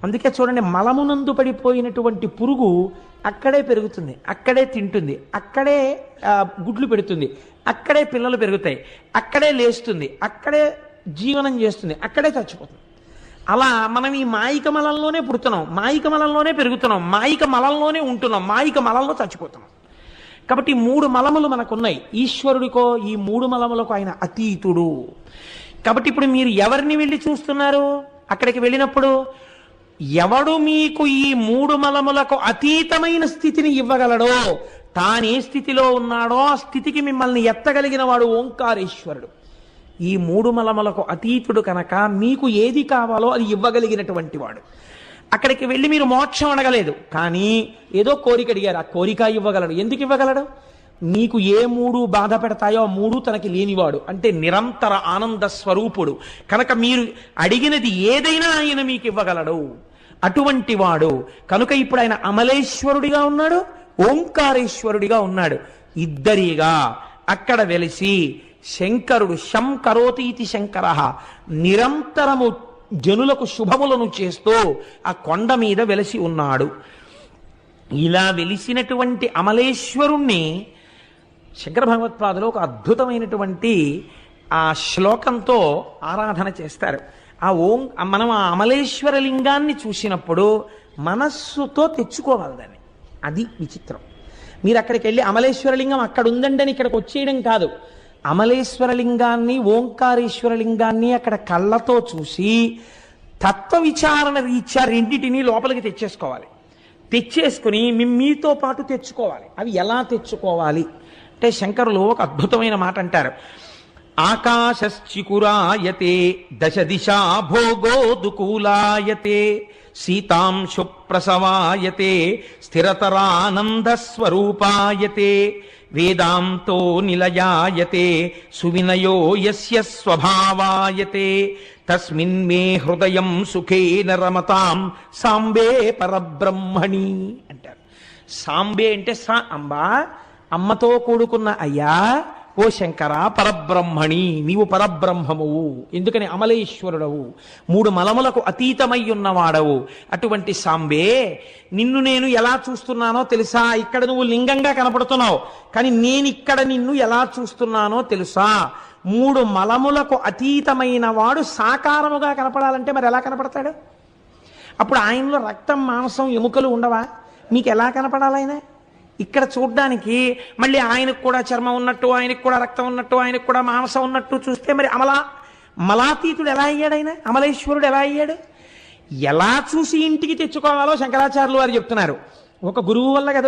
అందుకే చూడండి, మలమునందు పడిపోయినటువంటి పురుగు అక్కడే పెరుగుతుంది, అక్కడే తింటుంది, అక్కడే గుడ్లు పెడుతుంది, అక్కడే పిల్లలు పెరుగుతాయి, అక్కడే లేస్తుంది, అక్కడే జీవనం చేస్తుంది, అక్కడే చచ్చిపోతుంది. అలా మనం ఈ మాయిక మలంలోనే పుడుతున్నాం, మాయిక మలంలోనే పెరుగుతున్నాం, మాయిక మలంలోనే ఉంటున్నాం, మాయిక మలంలో చచ్చిపోతున్నాం. కాబట్టి 3 మలములు మనకున్నాయి. ఈశ్వరుడికో ఈ 3 మలములకు ఆయన అతీతుడు. కాబట్టి ఇప్పుడు మీరు ఎవరిని వెళ్ళి చూస్తున్నారు? అక్కడికి వెళ్ళినప్పుడు ఎవడు మీకు ఈ 3 మలములకు అతీతమైన స్థితిని ఇవ్వగలడో, తానే స్థితిలో ఉన్నాడో ఆ స్థితికి మిమ్మల్ని ఎత్తగలిగిన వాడు ఓంకారేశ్వరుడు. ఈ 3 మలములకు అతీతుడు కనుక మీకు ఏది కావాలో అది ఇవ్వగలిగినటువంటి వాడు. అక్కడికి వెళ్ళి మీరు మోక్షం అడగలేదు, కానీ ఏదో కోరిక అడిగారు, ఆ కోరిక ఇవ్వగలడు. ఎందుకు ఇవ్వగలడు? మీకు ఏ 3 బాధ పెడతాయో ఆ 3 తనకి లేనివాడు, అంటే నిరంతర ఆనంద స్వరూపుడు కనుక మీరు అడిగినది ఏదైనా ఆయన మీకు ఇవ్వగలడు. అటువంటి వాడు కనుక ఇప్పుడు ఆయన అమలేశ్వరుడిగా ఉన్నాడు, ఓంకారేశ్వరుడిగా ఉన్నాడు. ఇద్దరిగా అక్కడ వెలిసి శంకరుడు శం కరోతి ఇది శంకర నిరంతరము జనులకు శుభములను చేస్తూ ఆ కొండ మీద వెలిసి ఉన్నాడు. ఇలా వెలిసినటువంటి అమలేశ్వరుణ్ణి శంకర భగవత్పాదులు ఒక అద్భుతమైనటువంటి ఆ శ్లోకంతో ఆరాధన చేస్తారు. మనం ఆ అమలేశ్వర లింగాన్ని చూసినప్పుడు మనస్సుతో తెచ్చుకోవాలి దాన్ని. అది విచిత్రం. మీరు అక్కడికి వెళ్ళి అమలేశ్వర లింగం అక్కడ ఉందండి అని ఇక్కడికి వచ్చేయడం కాదు. అమలేశ్వర లింగాన్ని ఓంకారేశ్వర లింగాన్ని అక్కడ కళ్ళతో చూసి తత్వ విచారణ రీత్యా రెండిటిని లోపలికి తెచ్చేసుకోవాలి. తెచ్చేసుకుని మీతో పాటు తెచ్చుకోవాలి. అవి ఎలా తెచ్చుకోవాలి అంటే శంకరులు ఒక అద్భుతమైన మాట అంటారు. ఆకాశశ్చికురాయతే దశ దిశా భోగోదుకూలాయతే సీతాంశు ప్రసవాయతే స్థిరతరానందస్వరూపాయతే వేదాంతో నిలయాయతే సువినయో యస్య స్వభావాయతే తస్మిన్ మే హృదయం సుఖేన రమతాం సాంబే పరబ్రహ్మణి అంటారు. సాంబే అంటే సా అంబా, అమ్మతో కూడుకున్న అయ్యా, ఓ శంకర పరబ్రహ్మణి, నీవు పరబ్రహ్మమువు. ఎందుకని? అమలేశ్వరుడవు, మూడు మలములకు అతీతమై ఉన్నవాడవు. అటువంటి సాంబే, నిన్ను నేను ఎలా చూస్తున్నానో తెలుసా? ఇక్కడ నువ్వు లింగంగా కనపడుతున్నావు, కానీ నేను ఇక్కడ నిన్ను ఎలా చూస్తున్నానో తెలుసా? మూడు మలములకు అతీతమైన వాడు సాకారముగా కనపడాలంటే మరి ఎలా కనపడతాడు? అప్పుడు ఆయనలో రక్తం, మాంసం, ఎముకలు ఉండవా? మీకు ఎలా కనపడాలి ఆయన? ఇక్కడ చూడ్డానికి మళ్ళీ ఆయనకు కూడా చర్మం ఉన్నట్టు, ఆయనకు కూడా రక్తం ఉన్నట్టు, ఆయనకు కూడా మాంసం ఉన్నట్టు చూస్తే మరి మలాతీతుడు ఎలా అయ్యాడు? ఆయన అమలేశ్వరుడు ఎలా అయ్యాడు? ఎలా చూసి ఇంటికి తెచ్చుకోవాలో శంకరాచార్యులు వారు చెప్తున్నారు. ఒక గురువు వల్ల కదా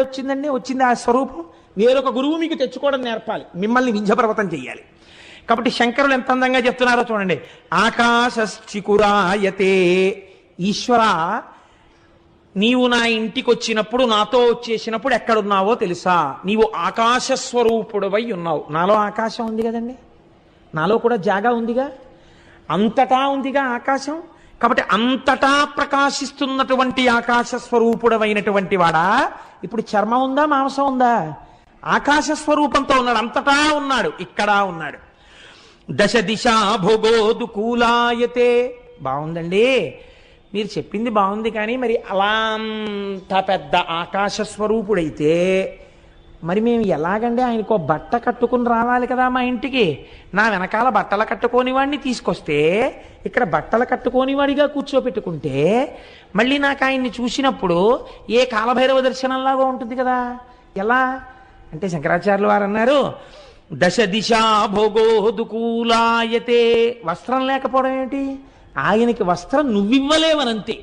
వచ్చింది ఆ స్వరూపం. వేరొక గురువు మీకు తెచ్చుకోవడం నేర్పాలి, మిమ్మల్ని వింధ్యపర్వతం చెయ్యాలి. కాబట్టి శంకరులు ఎంత అందంగా చెప్తున్నారో చూడండి. ఆకాశశ్చికురాయతే, ఈశ్వర నీవు నా ఇంటికి వచ్చినప్పుడు, నాతో వచ్చేసినప్పుడు ఎక్కడున్నావో తెలుసా? నీవు ఆకాశ స్వరూపుడవై ఉన్నావు. నాలో ఆకాశం ఉంది కదండి, నాలో కూడా జాగా ఉందిగా, అంతటా ఉందిగా ఆకాశం. కాబట్టి అంతటా ప్రకాశిస్తున్నటువంటి ఆకాశ స్వరూపుడవైనటువంటి వాడా, ఇప్పుడు చర్మం ఉందా, మాంసం ఉందా? ఆకాశ స్వరూపంతో ఉన్నాడు, అంతటా ఉన్నాడు, ఇక్కడ ఉన్నాడు. దశ దిశా భోగోదుకూలాయతే. బాగుందండి, మీరు చెప్పింది బాగుంది, కానీ మరి అలా అంత పెద్ద ఆకాశ స్వరూపుడైతే మరి మేము ఎలాగండి? ఆయనకో బట్ట కట్టుకుని రావాలి కదా మా ఇంటికి. నా వెనకాల బట్టలు కట్టుకోని వాడిని తీసుకొస్తే, ఇక్కడ బట్టలు కట్టుకోని వాడిగా కూర్చోపెట్టుకుంటే మళ్ళీ నాకు ఆయన్ని చూసినప్పుడు ఏ కాలభైరవ దర్శనంలాగా ఉంటుంది కదా. ఎలా అంటే శంకరాచార్యులు వారు అన్నారు, దశ దిశా భోగోదుకూలాయతే. వస్త్రం లేకపోవడం ఏమిటి? ఆయనకి వస్త్రం నువ్వివ్వలేవనంతే.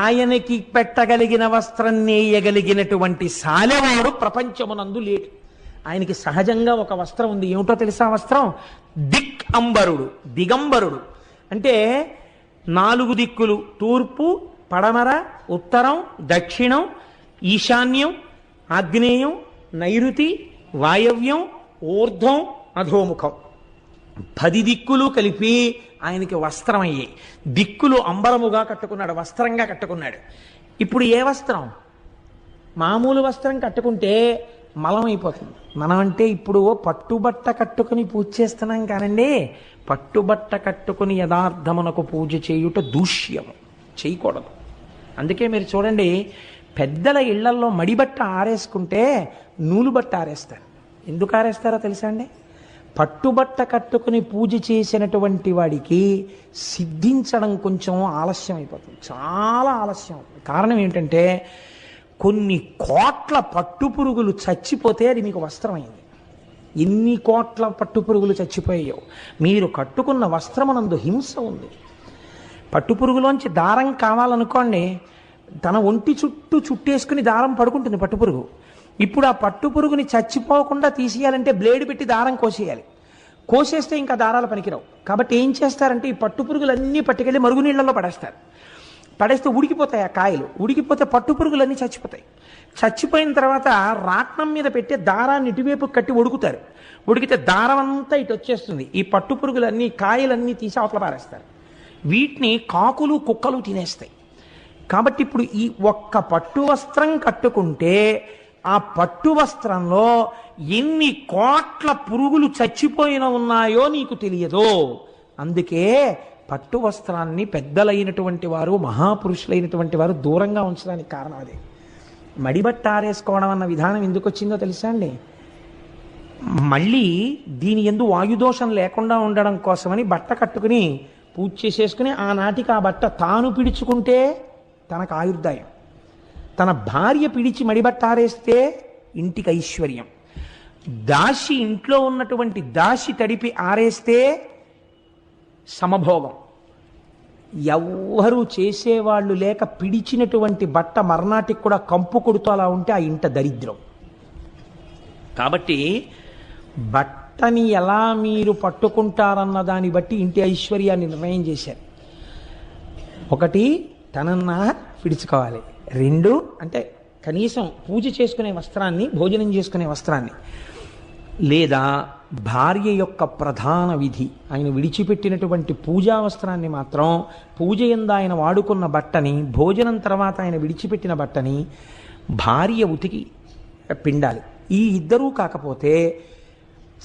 ఆయనకి పెట్టగలిగిన వస్త్రం నేయగలిగినటువంటి సాలెవాడు ప్రపంచమునందు లేడు. ఆయనకి సహజంగా ఒక వస్త్రం ఉంది. ఏమిటో తెలుసా వస్త్రం? దిక్ అంబరుడు, దిగంబరుడు. అంటే 4 దిక్కులు, తూర్పు, పడమర, ఉత్తరం, దక్షిణం, ఈశాన్యం, ఆగ్నేయం, నైరుతి, వాయవ్యం, ఊర్ధ్వం, అధోముఖం, 10 దిక్కులు కలిపి ఆయనకి వస్త్రం అయ్యాయి. దిక్కులు అంబరముగా కట్టుకున్నాడు, వస్త్రంగా కట్టుకున్నాడు. ఇప్పుడు ఏ వస్త్రం? మామూలు వస్త్రం కట్టుకుంటే మలం అయిపోతుంది. మనం అంటే ఇప్పుడు పట్టుబట్ట కట్టుకుని పూజ చేస్తున్నాం కానండి, పట్టుబట్ట కట్టుకుని యథార్థమునకు పూజ చేయుట దూష్యము, చేయకూడదు. అందుకే మీరు చూడండి, పెద్దల ఇళ్లల్లో మడిబట్ట ఆరేసుకుంటే నూలు బట్ట ఆరేస్తారు. ఎందుకు ఆరేస్తారో తెలుసా అండి? పట్టుబట్ట కట్టుకుని పూజ చేసినటువంటి వాడికి సిద్ధించడం కొంచెం ఆలస్యం అయిపోతుంది, చాలా ఆలస్యం అవుతుంది. కారణం ఏంటంటే కొన్ని కోట్ల పట్టుపురుగులు చచ్చిపోతే అది మీకు వస్త్రమైంది. ఎన్ని కోట్ల పట్టుపురుగులు చచ్చిపోయాయో. మీరు కట్టుకున్న వస్త్రమునందు హింస ఉంది. పట్టుపురుగులోంచి దారం కావాలనుకోండి, తన ఒంటి చుట్టూ చుట్టేసుకుని దారం పడుకుంటుంది పట్టుపురుగు. ఇప్పుడు ఆ పట్టుపురుగుని చచ్చిపోకుండా తీసేయాలంటే బ్లేడ్ పెట్టి దారం కోసేయాలి. కోసేస్తే ఇంకా దారాలు పనికిరావు. కాబట్టి ఏం చేస్తారంటే ఈ పట్టుపురుగులన్నీ పట్టుకెళ్ళి మరుగునీళ్లలో పడేస్తారు. పడేస్తే ఉడికిపోతాయి ఆ కాయలు. ఉడికిపోతే పట్టుపురుగులన్నీ చచ్చిపోతాయి. చచ్చిపోయిన తర్వాత రాట్నం మీద పెట్టి దారాన్ని ఇటువైపు కట్టి ఉడుకుతారు. ఉడికితే దారం అంతా ఇటు వచ్చేస్తుంది. ఈ పట్టుపురుగులన్నీ, కాయలన్నీ తీసి అవతల పారేస్తారు. వీటిని కాకులు, కుక్కలు తినేస్తాయి. కాబట్టి ఇప్పుడు ఈ ఒక్క పట్టు వస్త్రం కట్టుకుంటే ఆ పట్టు వస్త్రంలో ఎన్ని కోట్ల పురుగులు చచ్చిపోయిన ఉన్నాయో నీకు తెలియదు. అందుకే పట్టు వస్త్రాన్ని పెద్దలైనటువంటి వారు, మహాపురుషులైనటువంటి వారు దూరంగా ఉంచడానికి కారణం అదే. మడిబట్ట ఆరేసుకోవడం అన్న విధానం ఎందుకు వచ్చిందో తెలుసా అండి? మళ్ళీ దీని యందు వాయుదోషం లేకుండా ఉండడం కోసమని బట్ట కట్టుకుని పూజ చేసేసుకుని ఆనాటికి ఆ బట్ట తాను పిడుచుకుంటే తనకు ఆయుర్దాయం, తన భార్య పిడిచి మడిబట్ట ఆరేస్తే ఇంటికి ఐశ్వర్యం, దాసి ఇంట్లో ఉన్నటువంటి దాసి తడిపి ఆరేస్తే సమభోగం. ఎవ్వరూ చేసేవాళ్ళు లేక పిడిచినటువంటి బట్ట మర్నాటికి కూడా కంపు కొడుతూ అలా ఉంటే ఆ ఇంట దరిద్రం. కాబట్టి బట్ట బట్టని ఎలా మీరు పట్టుకుంటారన్న దాన్ని బట్టి ఇంటి ఐశ్వర్యాన్ని నిర్ణయం చేశారు. ఒకటి తనన్నా విడుచుకోవాలి, రెండు అంటే కనీసం పూజ చేసుకునే వస్త్రాన్ని, భోజనం చేసుకునే వస్త్రాన్ని, లేదా భార్య యొక్క ప్రధాన విధి ఆయన విడిచిపెట్టినటువంటి పూజా వస్త్రాన్ని మాత్రం పూజ యందు ఆయన వాడుకున్న బట్టని, భోజనం తర్వాత ఆయన విడిచిపెట్టిన బట్టని భార్య ఉతికి పిండాలి. ఈ ఇద్దరూ కాకపోతే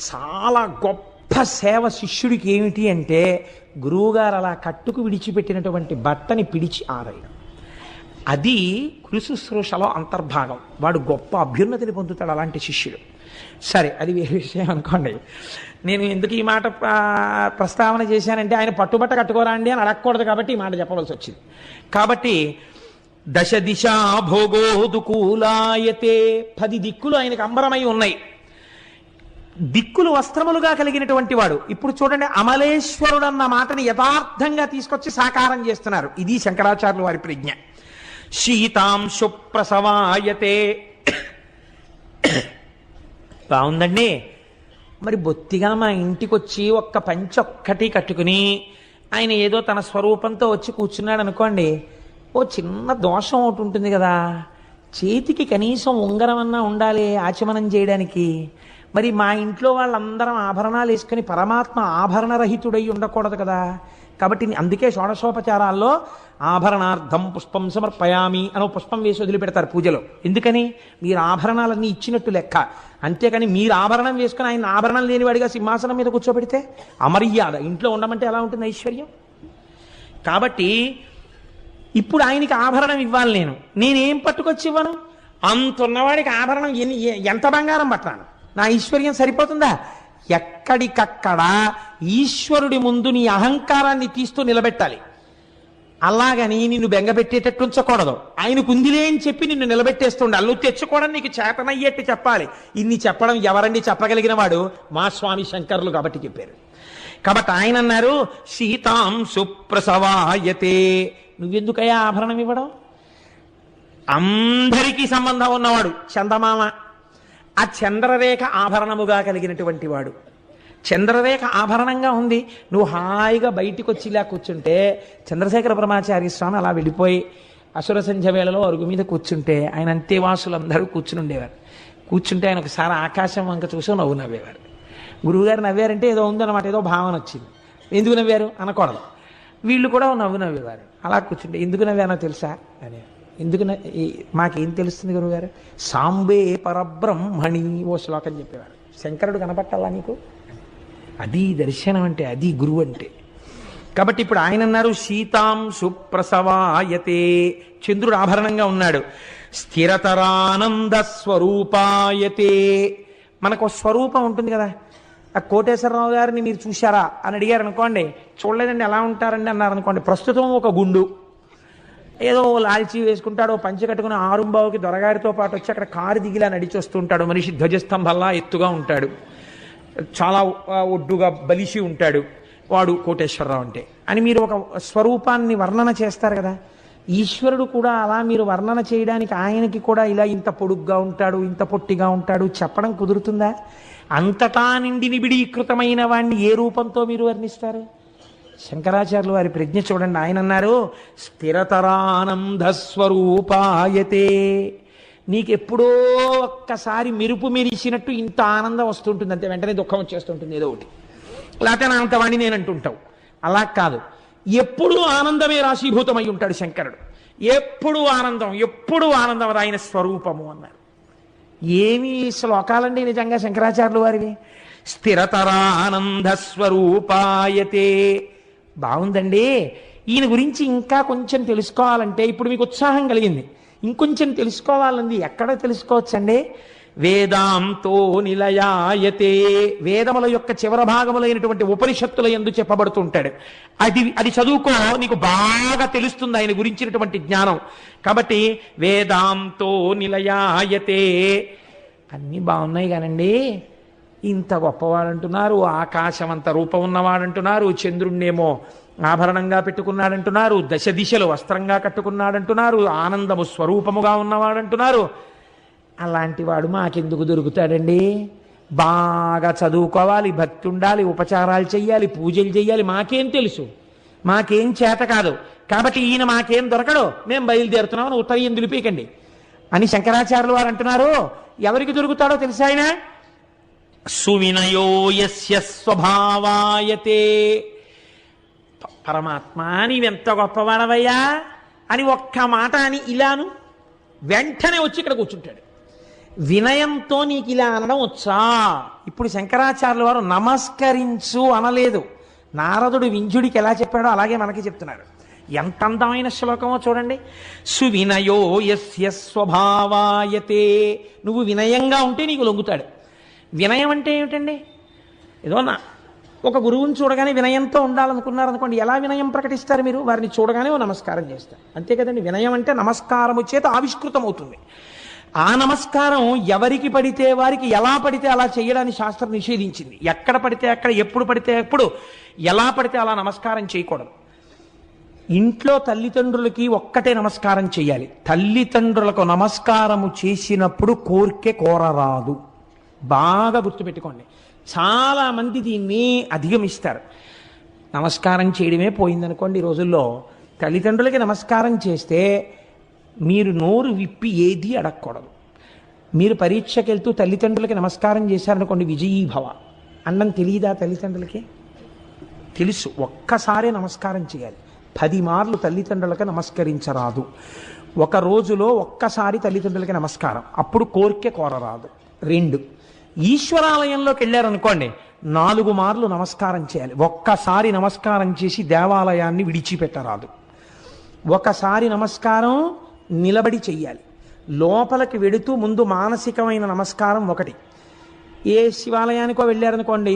చాలా గొప్ప సేవ శిష్యుడికి ఏమిటి అంటే గురువుగారు అలా కట్టుకు విడిచిపెట్టినటువంటి బట్టని పిడిచి ఆరేయడం. అది గురుశుశ్రూషలో అంతర్భాగం. వాడు గొప్ప అభ్యున్నతిని పొందుతాడు అలాంటి శిష్యుడు. సరే, అది వేరే విషయం అనుకోండి. నేను ఎందుకు ఈ మాట ప్రస్తావన చేశానంటే ఆయన పట్టుబట్ట కట్టుకోరా అండి అని అడగకూడదు కాబట్టి ఈ మాట చెప్పవలసి వచ్చింది. కాబట్టి దశ దిశ భోగోదుకూలాయతే, 10 దిక్కులు ఆయనకు అంబరమై ఉన్నాయి. దిక్కులు వస్త్రములుగా కలిగినటువంటి వాడు. ఇప్పుడు చూడండి, అమలేశ్వరుడు అన్న మాటని యథార్థంగా తీసుకొచ్చి సాకారం చేస్తున్నారు. ఇది శంకరాచార్యుల వారి ప్రజ్ఞ. శీతాంశు ప్రసవాయతే. బాగుందండి. మరి బొత్తిగా మా ఇంటికి వచ్చి ఒక్క పంచొక్కటి కట్టుకుని ఆయన ఏదో తన స్వరూపంతో వచ్చి కూర్చున్నాడు అనుకోండి, ఓ చిన్న దోషం ఒకటి ఉంటుంది కదా. చేతికి కనీసం ఉంగరం అన్నా ఉండాలి ఆచమనం చేయడానికి. మరి మా ఇంట్లో వాళ్ళందరం ఆభరణాలు వేసుకుని పరమాత్మ ఆభరణరహితుడై ఉండకూడదు కదా. కాబట్టి అందుకే షోడశోపచారాల్లో ఆభరణార్థం పుష్పం సమర్పయామి అనో పుష్పం వేసి వదిలిపెడతారు పూజలో. ఎందుకని? మీరు ఆభరణాలన్నీ ఇచ్చినట్టు లెక్క. అంతేకాని మీరు ఆభరణం వేసుకుని ఆయన ఆభరణం లేనివాడిగా సింహాసనం మీద కూర్చోబెడితే అమర్యాద. ఇంట్లో ఉండమంటే ఎలా ఉంటుంది ఐశ్వర్యం? కాబట్టి ఇప్పుడు ఆయనకి ఆభరణం ఇవ్వాలి. నేనేం పట్టుకొచ్చి ఇవ్వను? అంతున్నవాడికి ఆభరణం ఎంత బంగారం పట్టాను? నా ఐశ్వర్యం సరిపోతుందా? ఎక్కడికక్కడ ఈశ్వరుడి ముందు నీ అహంకారాన్ని తీస్తూ నిలబెట్టాలి. అలాగని నిన్ను బెంగపెట్టేటట్టు ఉంచకూడదు. ఆయనకు ఉందిలే అని చెప్పి నిన్ను నిలబెట్టేస్తుండాలి. నువ్వు తెచ్చుకోవడం నీకు చేతనయ్యేట్టు చెప్పాలి. ఇన్ని చెప్పడం ఎవరండి చెప్పగలిగిన వాడు? మా స్వామి శంకరులు కాబట్టి చెప్పారు. కాబట్టి ఆయన అన్నారు సీతాం సుప్రసవాయతే. నువ్వెందుకయ్యా ఆభరణం ఇవ్వడం? అందరికీ సంబంధం ఉన్నవాడు చందమామ. ఆ చంద్రరేఖ ఆభరణముగా కలిగినటువంటి వాడు. చంద్రరేఖ ఆభరణంగా ఉంది. నువ్వు హాయిగా బయటికి వచ్చి ఇలా కూర్చుంటే, చంద్రశేఖర పరమాచార్య స్వామి అలా వెళ్ళిపోయి అసుర సంధ్య వేళలో అరుగు మీద కూర్చుంటే ఆయన అంతేవాసులందరూ కూర్చుని ఉండేవారు. కూర్చుంటే ఆయన ఒకసారి ఆకాశం వంక చూసి నవ్వు నవ్వేవారు. గురువుగారు నవ్వారంటే ఏదో ఉందన్నమాట, ఏదో భావన వచ్చింది. ఎందుకు నవ్వారు అనకూడదు. వీళ్ళు కూడా నవ్వు నవ్వేవారు. అలా కూర్చుంటే ఎందుకు నవ్వానో తెలుసా అని. ఎందుకు మాకేం తెలుస్తుంది గురువుగారు? సాంబే పరబ్రహ్మణి ఓ శ్లోకం చెప్పేవారు. శంకరుడు కనపట్టాలా నీకు? అది దర్శనం అంటే, అది గురువు అంటే. కాబట్టి ఇప్పుడు ఆయన అన్నారు సీతాం సుప్రసవాయతే. చంద్రుడు ఆభరణంగా ఉన్నాడు. స్థిరతరానంద స్వరూపాయతే. మనకు స్వరూపం ఉంటుంది కదా. ఆ కోటేశ్వరరావు గారిని మీరు చూశారా అని అడిగారు అనుకోండి, చూడలేదండి ఎలా ఉంటారండి అన్నారు అనుకోండి, ప్రస్తుతం ఒక గుండు ఏదో లాల్చీ వేసుకుంటాడు, పంచె కట్టుకుని ఆరుంబావుకి దొరగారితో పాటు వచ్చి అక్కడ కారు దిగిలా నడిచి వస్తుంటాడు. మనిషి ధ్వజస్తంభంలా ఎత్తుగా ఉంటాడు, చాలా ఒడ్డుగా బలిసి ఉంటాడు. వాడు కోటేశ్వరరావు అంటే అని మీరు ఒక స్వరూపాన్ని వర్ణన చేస్తారు కదా. ఈశ్వరుడు కూడా అలా మీరు వర్ణన చేయడానికి ఆయనకి కూడా ఇలా ఇంత పొడుగ్గా ఉంటాడు, ఇంత పొట్టిగా ఉంటాడు చెప్పడం కుదురుతుందా? అంతటా నిండి నిబిడీకృతమైన వాణ్ణి ఏ రూపంతో మీరు వర్ణిస్తారు? శంకరాచార్యులు వారి ప్రజ్ఞ చూడండి. ఆయన అన్నారు స్థిరతరానంద స్వరూపాయతే. నీకెప్పుడో ఒక్కసారి మెరుపు మెరిసినట్టు ఇంత ఆనందం వస్తుంటుంది, అంతే వెంటనే దుఃఖం వచ్చేస్తుంటుంది ఏదో ఒకటి, లేకపోతే నా అంతవాణి నేను అంటుంటావు. అలా కాదు, ఎప్పుడూ ఆనందమే రాశీభూతమై ఉంటాడు శంకరుడు. ఎప్పుడు ఆనందం అది ఆయన స్వరూపము అన్నారు. ఏమి శ్లోకాలండి నిజంగా శంకరాచార్యులు వారివి. స్థిరతరానంద స్వరూపాయతే. బాగుందండి. ఈయన గురించి ఇంకా కొంచెం తెలుసుకోవాలంటే ఇప్పుడు మీకు ఉత్సాహం కలిగింది, ఇంకొంచెం తెలుసుకోవాలంది. ఎక్కడ తెలుసుకోవచ్చండి? వేదాంతో నిలయాయతే. వేదముల యొక్క చివర భాగములైనటువంటి ఉపనిషత్తుల యందు చెప్పబడుతుంటాడు. అది చదువుకో, నీకు బాగా తెలుస్తుంది ఆయన గురించినటువంటి జ్ఞానం. కాబట్టి వేదాంతో నిలయాయతే. అన్నీ బాగున్నాయి కానండి, ఇంత గొప్పవాడంటున్నారు, ఆకాశం అంత రూపం ఉన్నవాడంటున్నారు, చంద్రుణ్ణేమో ఆభరణంగా పెట్టుకున్నాడంటున్నారు, దశ దిశలు వస్త్రంగా కట్టుకున్నాడంటున్నారు, ఆనందము స్వరూపముగా ఉన్నవాడంటున్నారు. అలాంటి వాడు మాకెందుకు దొరుకుతాడండి? బాగా చదువుకోవాలి, భక్తి ఉండాలి, ఉపచారాలు చెయ్యాలి, పూజలు చెయ్యాలి. మాకేం తెలుసు, మాకేం చేత కాదు, కాబట్టి ఈయన మాకేం దొరకడు, మేము బయలుదేరుతున్నామని ఉత్తరీయం దులిపీకండి అని శంకరాచార్యులు వారు అంటున్నారు. ఎవరికి దొరుకుతాడో తెలుసా ఆయన? సువినయో యస్య స్వభావాయతే. పరమాత్మ నీవెంత గొప్పవాడవయ్యా అని ఒక్క మాట అని ఇలాను వెంటనే వచ్చి ఇక్కడ కూర్చుంటాడు. వినయంతో నీకు ఇలా అనడం వచ్చా? ఇప్పుడు శంకరాచార్యుల వారు నమస్కరించు అనలేదు. నారదుడు వింజుడికి ఎలా చెప్పాడో అలాగే మనకి చెప్తున్నారు. ఎంత అందమైన శ్లోకమో చూడండి. సువినయో యస్య స్వభావాయతే. నువ్వు వినయంగా ఉంటే నీకు లొంగుతాడు. వినయం అంటే ఏమిటండి? ఏదో ఒక గురువుని చూడగానే వినయంతో ఉండాలనుకున్నారనుకోండి, ఎలా వినయం ప్రకటిస్తారు మీరు? వారిని చూడగానే ఓ నమస్కారం చేస్తారు, అంతే కదండి. వినయం అంటే నమస్కారము చేత ఆవిష్కృతం అవుతుంది. ఆ నమస్కారం ఎవరికి పడితే వారికి, ఎలా పడితే అలా చేయడాన్ని శాస్త్రం నిషేధించింది. ఎక్కడ పడితే అక్కడ, ఎప్పుడు పడితే ఎప్పుడు, ఎలా పడితే అలా నమస్కారం చేయకూడదు. ఇంట్లో తల్లిదండ్రులకి ఒక్కటే నమస్కారం చేయాలి. తల్లిదండ్రులకు నమస్కారము చేసినప్పుడు కోరికే కోరరాదు. బాగా గుర్తుపెట్టుకోండి. చాలా మంది దీన్ని అధిగమిస్తారు. నమస్కారం చేయడమే పోయిందనుకోండి. ఈ రోజుల్లో తల్లిదండ్రులకి నమస్కారం చేస్తే మీరు నోరు విప్పి ఏది అడగకూడదు. మీరు పరీక్షకి వెళ్తూ తల్లిదండ్రులకి నమస్కారం చేశారనుకోండి, విజయీభవ అన్నం తెలియదా? తల్లిదండ్రులకి తెలుసు. ఒక్కసారే నమస్కారం చేయాలి. 10 మార్లు తల్లిదండ్రులకి నమస్కరించరాదు. ఒక రోజులో ఒక్కసారి తల్లిదండ్రులకి నమస్కారం, అప్పుడు కోరికే కోరరాదు. 2, ఈశ్వరాలయంలోకి వెళ్ళారనుకోండి, 4 మార్లు నమస్కారం చేయాలి. ఒక్కసారి నమస్కారం చేసి దేవాలయాన్ని విడిచిపెట్టరాదు. ఒకసారి నమస్కారం నిలబడి చెయ్యాలి. లోపలికి వెడుతూ ముందు మానసికమైన నమస్కారం ఒకటి. ఏ శివాలయానికో వెళ్ళారనుకోండి,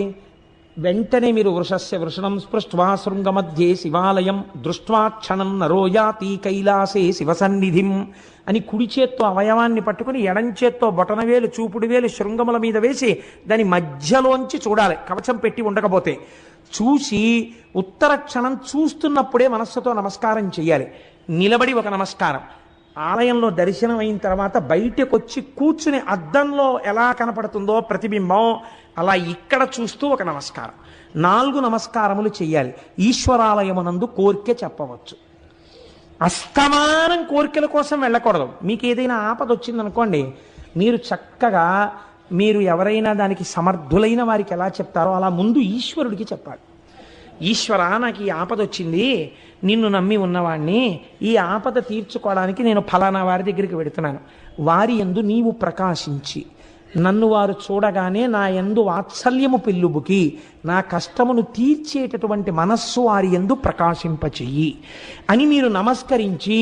వెంటనే మీరు వృషస్య వృషణం స్పృష్ట్వా శృంగమధ్యే శివాలయం దృష్ట్వా క్షణం నరోయాతి కైలాసే శివసన్నిధిం అని కుడి చేత్తో అవయవాన్ని పట్టుకుని ఎడం చేత్తో బొటనవేలు చూపుడు వేలు శృంగముల మీద వేసి దాని మధ్యలోంచి చూడాలి, కవచం పెట్టి ఉండకపోతే. చూసి ఉత్తర క్షణం చూస్తున్నప్పుడే మనస్సుతో నమస్కారం చేయాలి. నిలబడి ఒక నమస్కారం. ఆలయంలో దర్శనం అయిన తర్వాత బయటకు వచ్చి కూర్చుని అద్దంలో ఎలా కనపడుతుందో ప్రతిబింబం, అలా ఇక్కడ చూస్తూ ఒక నమస్కారం. 4 నమస్కారములు చెయ్యాలి. ఈశ్వరాలయమునందు కోరిక చెప్పవచ్చు. అస్తమానం కోరికల కోసం వెళ్ళకూడదు. మీకు ఏదైనా ఆపద వచ్చిందనుకోండి, మీరు చక్కగా మీరు ఎవరైనా దానికి సమర్థులైన వారికి ఎలా చెప్తారో అలా ముందు ఈశ్వరుడికి చెప్పాలి. ఈశ్వర, నాకు ఈ ఆపద వచ్చింది, నిన్ను నమ్మి ఉన్నవాణ్ణి, ఈ ఆపద తీర్చుకోవడానికి నేను ఫలానా వారి దగ్గరికి వెడుతున్నాను. వారి యందు నీవు ప్రకాశించి నన్ను వారు చూడగానే నా యందు వాత్సల్యము పెళ్ళుబుకి నా కష్టమును తీర్చేటటువంటి మనస్సు వారి యందు ప్రకాశింపచెయ్యి అని మీరు నమస్కరించి,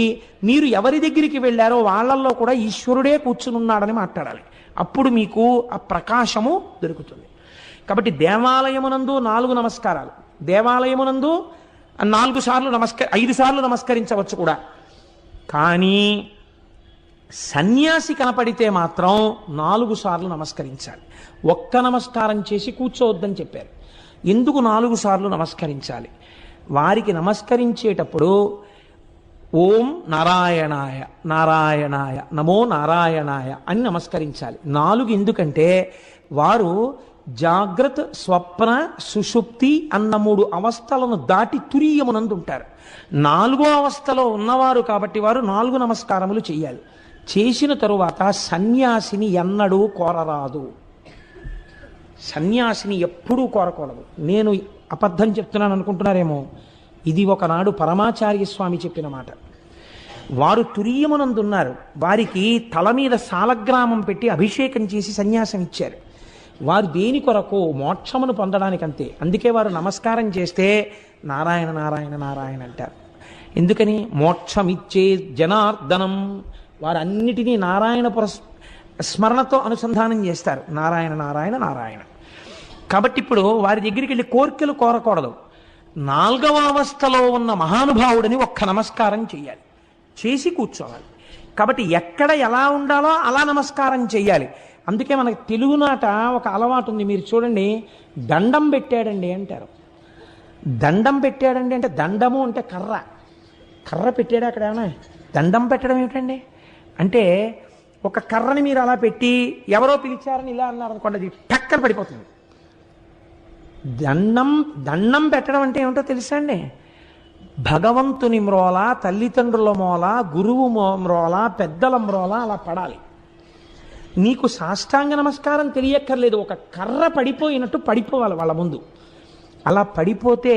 మీరు ఎవరి దగ్గరికి వెళ్ళారో వాళ్ళల్లో కూడా ఈశ్వరుడే కూర్చునున్నాడని మాట్లాడాలి. అప్పుడు మీకు ఆ ప్రకాశము దొరుకుతుంది. కాబట్టి దేవాలయమునందు 4 నమస్కారాలు, దేవాలయమునందు 4 సార్లు 5 సార్లు నమస్కరించవచ్చు కూడా. కానీ సన్యాసి కనపడితే మాత్రం 4 సార్లు నమస్కరించాలి. ఒక్క నమస్కారం చేసి కూర్చోవద్దని చెప్పారు. ఎందుకు 4 సార్లు నమస్కరించాలి? వారికి నమస్కరించేటప్పుడు ఓం నారాయణాయ నారాయణాయ నమో నారాయణాయ అని నమస్కరించాలి. 4 ఎందుకంటే వారు జాగ్రత్త స్వప్న సుషుప్తి అన్న 3 అవస్థలను దాటి తురీయమునందు ఉంటారు. 4వ అవస్థలో ఉన్నవారు కాబట్టి వారు 4 నమస్కారములు చేయాలి. చేసిన తరువాత సన్యాసిని ఎన్నడూ కోరరాదు. సన్యాసిని ఎప్పుడూ కోరకూడదు. నేను అబద్ధం చెప్తున్నాను అనుకుంటున్నారేమో, ఇది ఒకనాడు పరమాచార్య స్వామి చెప్పిన మాట. వారు తురీయమునందున్నారు. వారికి తల మీద సాలగ్రామం పెట్టి అభిషేకం చేసి సన్యాసం ఇచ్చారు. వారు దేని కొరకు? మోక్షమును పొందడానికి, అంతే. అందుకే వారు నమస్కారం చేస్తే నారాయణ నారాయణ నారాయణ అంటారు. ఎందుకని? మోక్షమిచ్చే జనార్దనం. వారు అన్నిటినీ నారాయణ స్మరణతో అనుసంధానం చేస్తారు. నారాయణ నారాయణ నారాయణ. కాబట్టి ఇప్పుడు వారి దగ్గరికి వెళ్ళి కోర్కెలు కోరకూడదు. 4వ అవస్థలో ఉన్న మహానుభావుడిని ఒక్క నమస్కారం చేయాలి, చేసి కూర్చోవాలి. కాబట్టి ఎక్కడ ఎలా ఉండాలో అలా నమస్కారం చేయాలి. అందుకే మనకి తెలుగునాట ఒక అలవాటు ఉంది. మీరు చూడండి, దండం పెట్టాడండి అంటారు. దండం పెట్టాడండి అంటే దండము అంటే కర్ర పెట్టాడు. అక్కడ ఏమన్నా దండం పెట్టడం ఏమిటండి అంటే ఒక కర్రని మీరు అలా పెట్టి ఎవరో పిలిచారని ఇలా అన్నారనుకోండి, అది టక్కన పడిపోతుంది. దండం పెట్టడం అంటే ఏమిటో తెలుసా అండి? భగవంతుని మ్రోల, తల్లిదండ్రుల మ్రోల, గురువు మ్రోల, పెద్దల మ్రోల అలా పడాలి. నీకు సాష్టాంగ నమస్కారం తెలియక్కర్లేదు, ఒక కర్ర పడిపోయినట్టు పడిపోవాలి వాళ్ళ ముందు. అలా పడిపోతే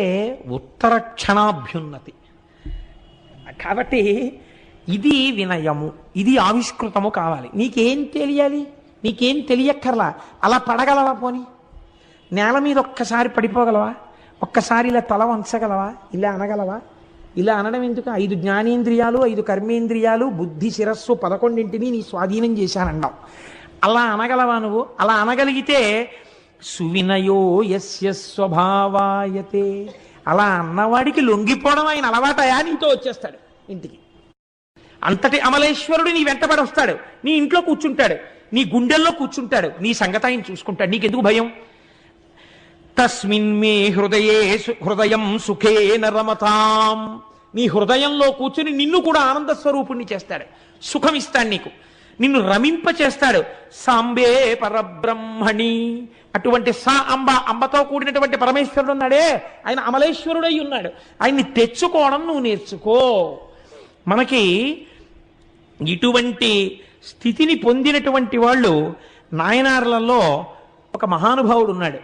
ఉత్తర క్షణాభ్యున్నతి. కాబట్టి ఇది వినయము, ఇది ఆవిష్కృతము కావాలి. నీకేం తెలియాలి? నీకేం తెలియక్కర్లా, అలా పడగలవా? పోని నేల మీద ఒక్కసారి పడిపోగలవా? ఒక్కసారి ఇలా తల వంచగలవా? ఇలా అనగలవా? ఇలా అనడం ఎందుకు? 5 జ్ఞానేంద్రియాలు, 5 కర్మేంద్రియాలు, బుద్ధి, శిరస్సు 11ంటిని నీ స్వాధీనం చేశానన్నావు. అలా అనగలవా నువ్వు? అలా అనగలిగితే సువినయో యస్య స్వభావాయతే, అలా అన్నవాడికి లొంగిపోవడం ఆయన అలవాటయా? నీతో వచ్చేస్తాడు ఇంటికి. అంతటి అమలేశ్వరుడు నీ వెంటబడి వస్తాడు, నీ ఇంట్లో కూర్చుంటాడు, నీ గుండెల్లో కూర్చుంటాడు, నీ సంగతి ఆయన చూసుకుంటాడు. నీకెందుకు భయం? తస్మిన్ మే హృదయం సుఖేన రమతాం, నీ హృదయంలో కూర్చుని నిన్ను కూడా ఆనంద స్వరూపుణ్ణి చేస్తాడు, సుఖం ఇస్తాడు నీకు, నిన్ను రమింప చేస్తాడు. సాంబే పరబ్రహ్మణి, అటువంటి అంబతో కూడినటువంటి పరమేశ్వరుడు ఉన్నాడే, ఆయన అమలేశ్వరుడై ఉన్నాడు. ఆయన్ని తెచ్చుకోవడం నువ్వు నేర్చుకో. మనకి ఇటువంటి స్థితిని పొందినటువంటి వాళ్ళు నాయనార్లలో ఒక మహానుభావుడు ఉన్నాడు.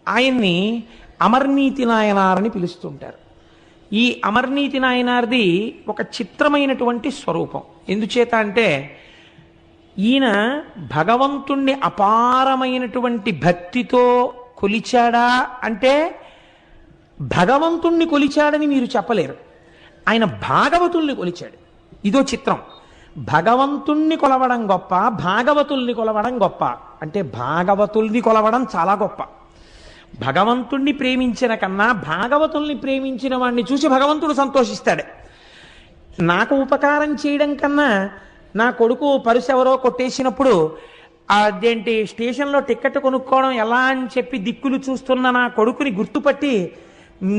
ఆయన్ని అమర్నీతి నాయనారని పిలుస్తుంటారు. ఈ అమర్నీతి నాయనార్ది ఒక చిత్రమైనటువంటి స్వరూపం. ఎందుచేత అంటే ఈయన భగవంతుణ్ణి అపారమైనటువంటి భక్తితో కొలిచాడా అంటే భగవంతుణ్ణి కొలిచాడని మీరు చెప్పలేరు. ఆయన భాగవతుల్ని కొలిచాడు. ఇదో చిత్రం. భగవంతుణ్ణి కొలవడం గొప్ప, భాగవతుల్ని కొలవడం గొప్ప. అంటే భాగవతుల్ని కొలవడం చాలా గొప్ప. భగవంతుణ్ణి ప్రేమించిన కన్నా భాగవతుల్ని ప్రేమించిన వాడిని చూసి భగవంతుడు సంతోషిస్తాడు. నాకు ఉపకారం చేయడం కన్నా నా కొడుకు పరుసు ఎవరో కొట్టేసినప్పుడు అదేంటి స్టేషన్లో టికెట్ కొనుక్కోవడం ఎలా అని చెప్పి దిక్కులు చూస్తున్న నా కొడుకుని గుర్తుపట్టి,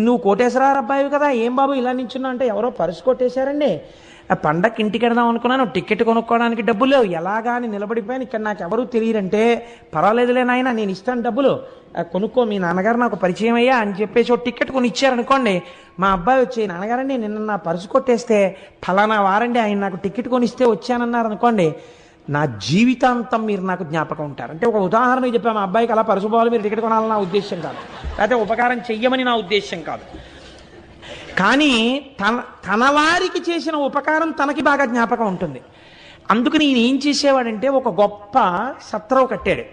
నువ్వు కోటేశ్వరరావు అబ్బాయి కదా, ఏం బాబు ఇలా నించున్నావు అంటే, ఎవరో పరుసు కొట్టేశారండి, ఆ పండగకి ఇంటికి వెడదాం అనుకున్నాను, టికెట్ కొనుక్కోవడానికి డబ్బులు లేవు, ఎలాగా అని నిలబడిపోయాను, ఇక్కడ నాకు ఎవరు తెలియరంటే, పర్వాలేదులే నాయన నేను ఇస్తాను డబ్బులు, కొనుక్కో, మీ నాన్నగారు నాకు పరిచయం అయ్యా అని చెప్పేసి ఒక టికెట్ కొని ఇచ్చారనుకోండి. మా అబ్బాయి వచ్చి, నాన్నగారండి నిన్న నా పరుసు కొట్టేస్తే ఫలానా వారండి ఆయన నాకు టికెట్ కొనిస్తే వచ్చానన్నారు అనుకోండి, నా జీవితాంతం మీరు నాకు జ్ఞాపకం ఉంటారు. అంటే ఒక ఉదాహరణ చెప్పా, మా అబ్బాయికి అలా పరుసు పోవాలి, మీరు టికెట్ కొనాలని నా ఉద్దేశం కాదు, లేకపోతే ఉపకారం చెయ్యమని నా ఉద్దేశం కాదు. కానీ తన వారికి చేసిన ఉపకారం తనకి బాగా జ్ఞాపకం ఉంటుంది. అందుకని ఈయన ఏం చేసేవాడంటే ఒక గొప్ప సత్రం కట్టాడు.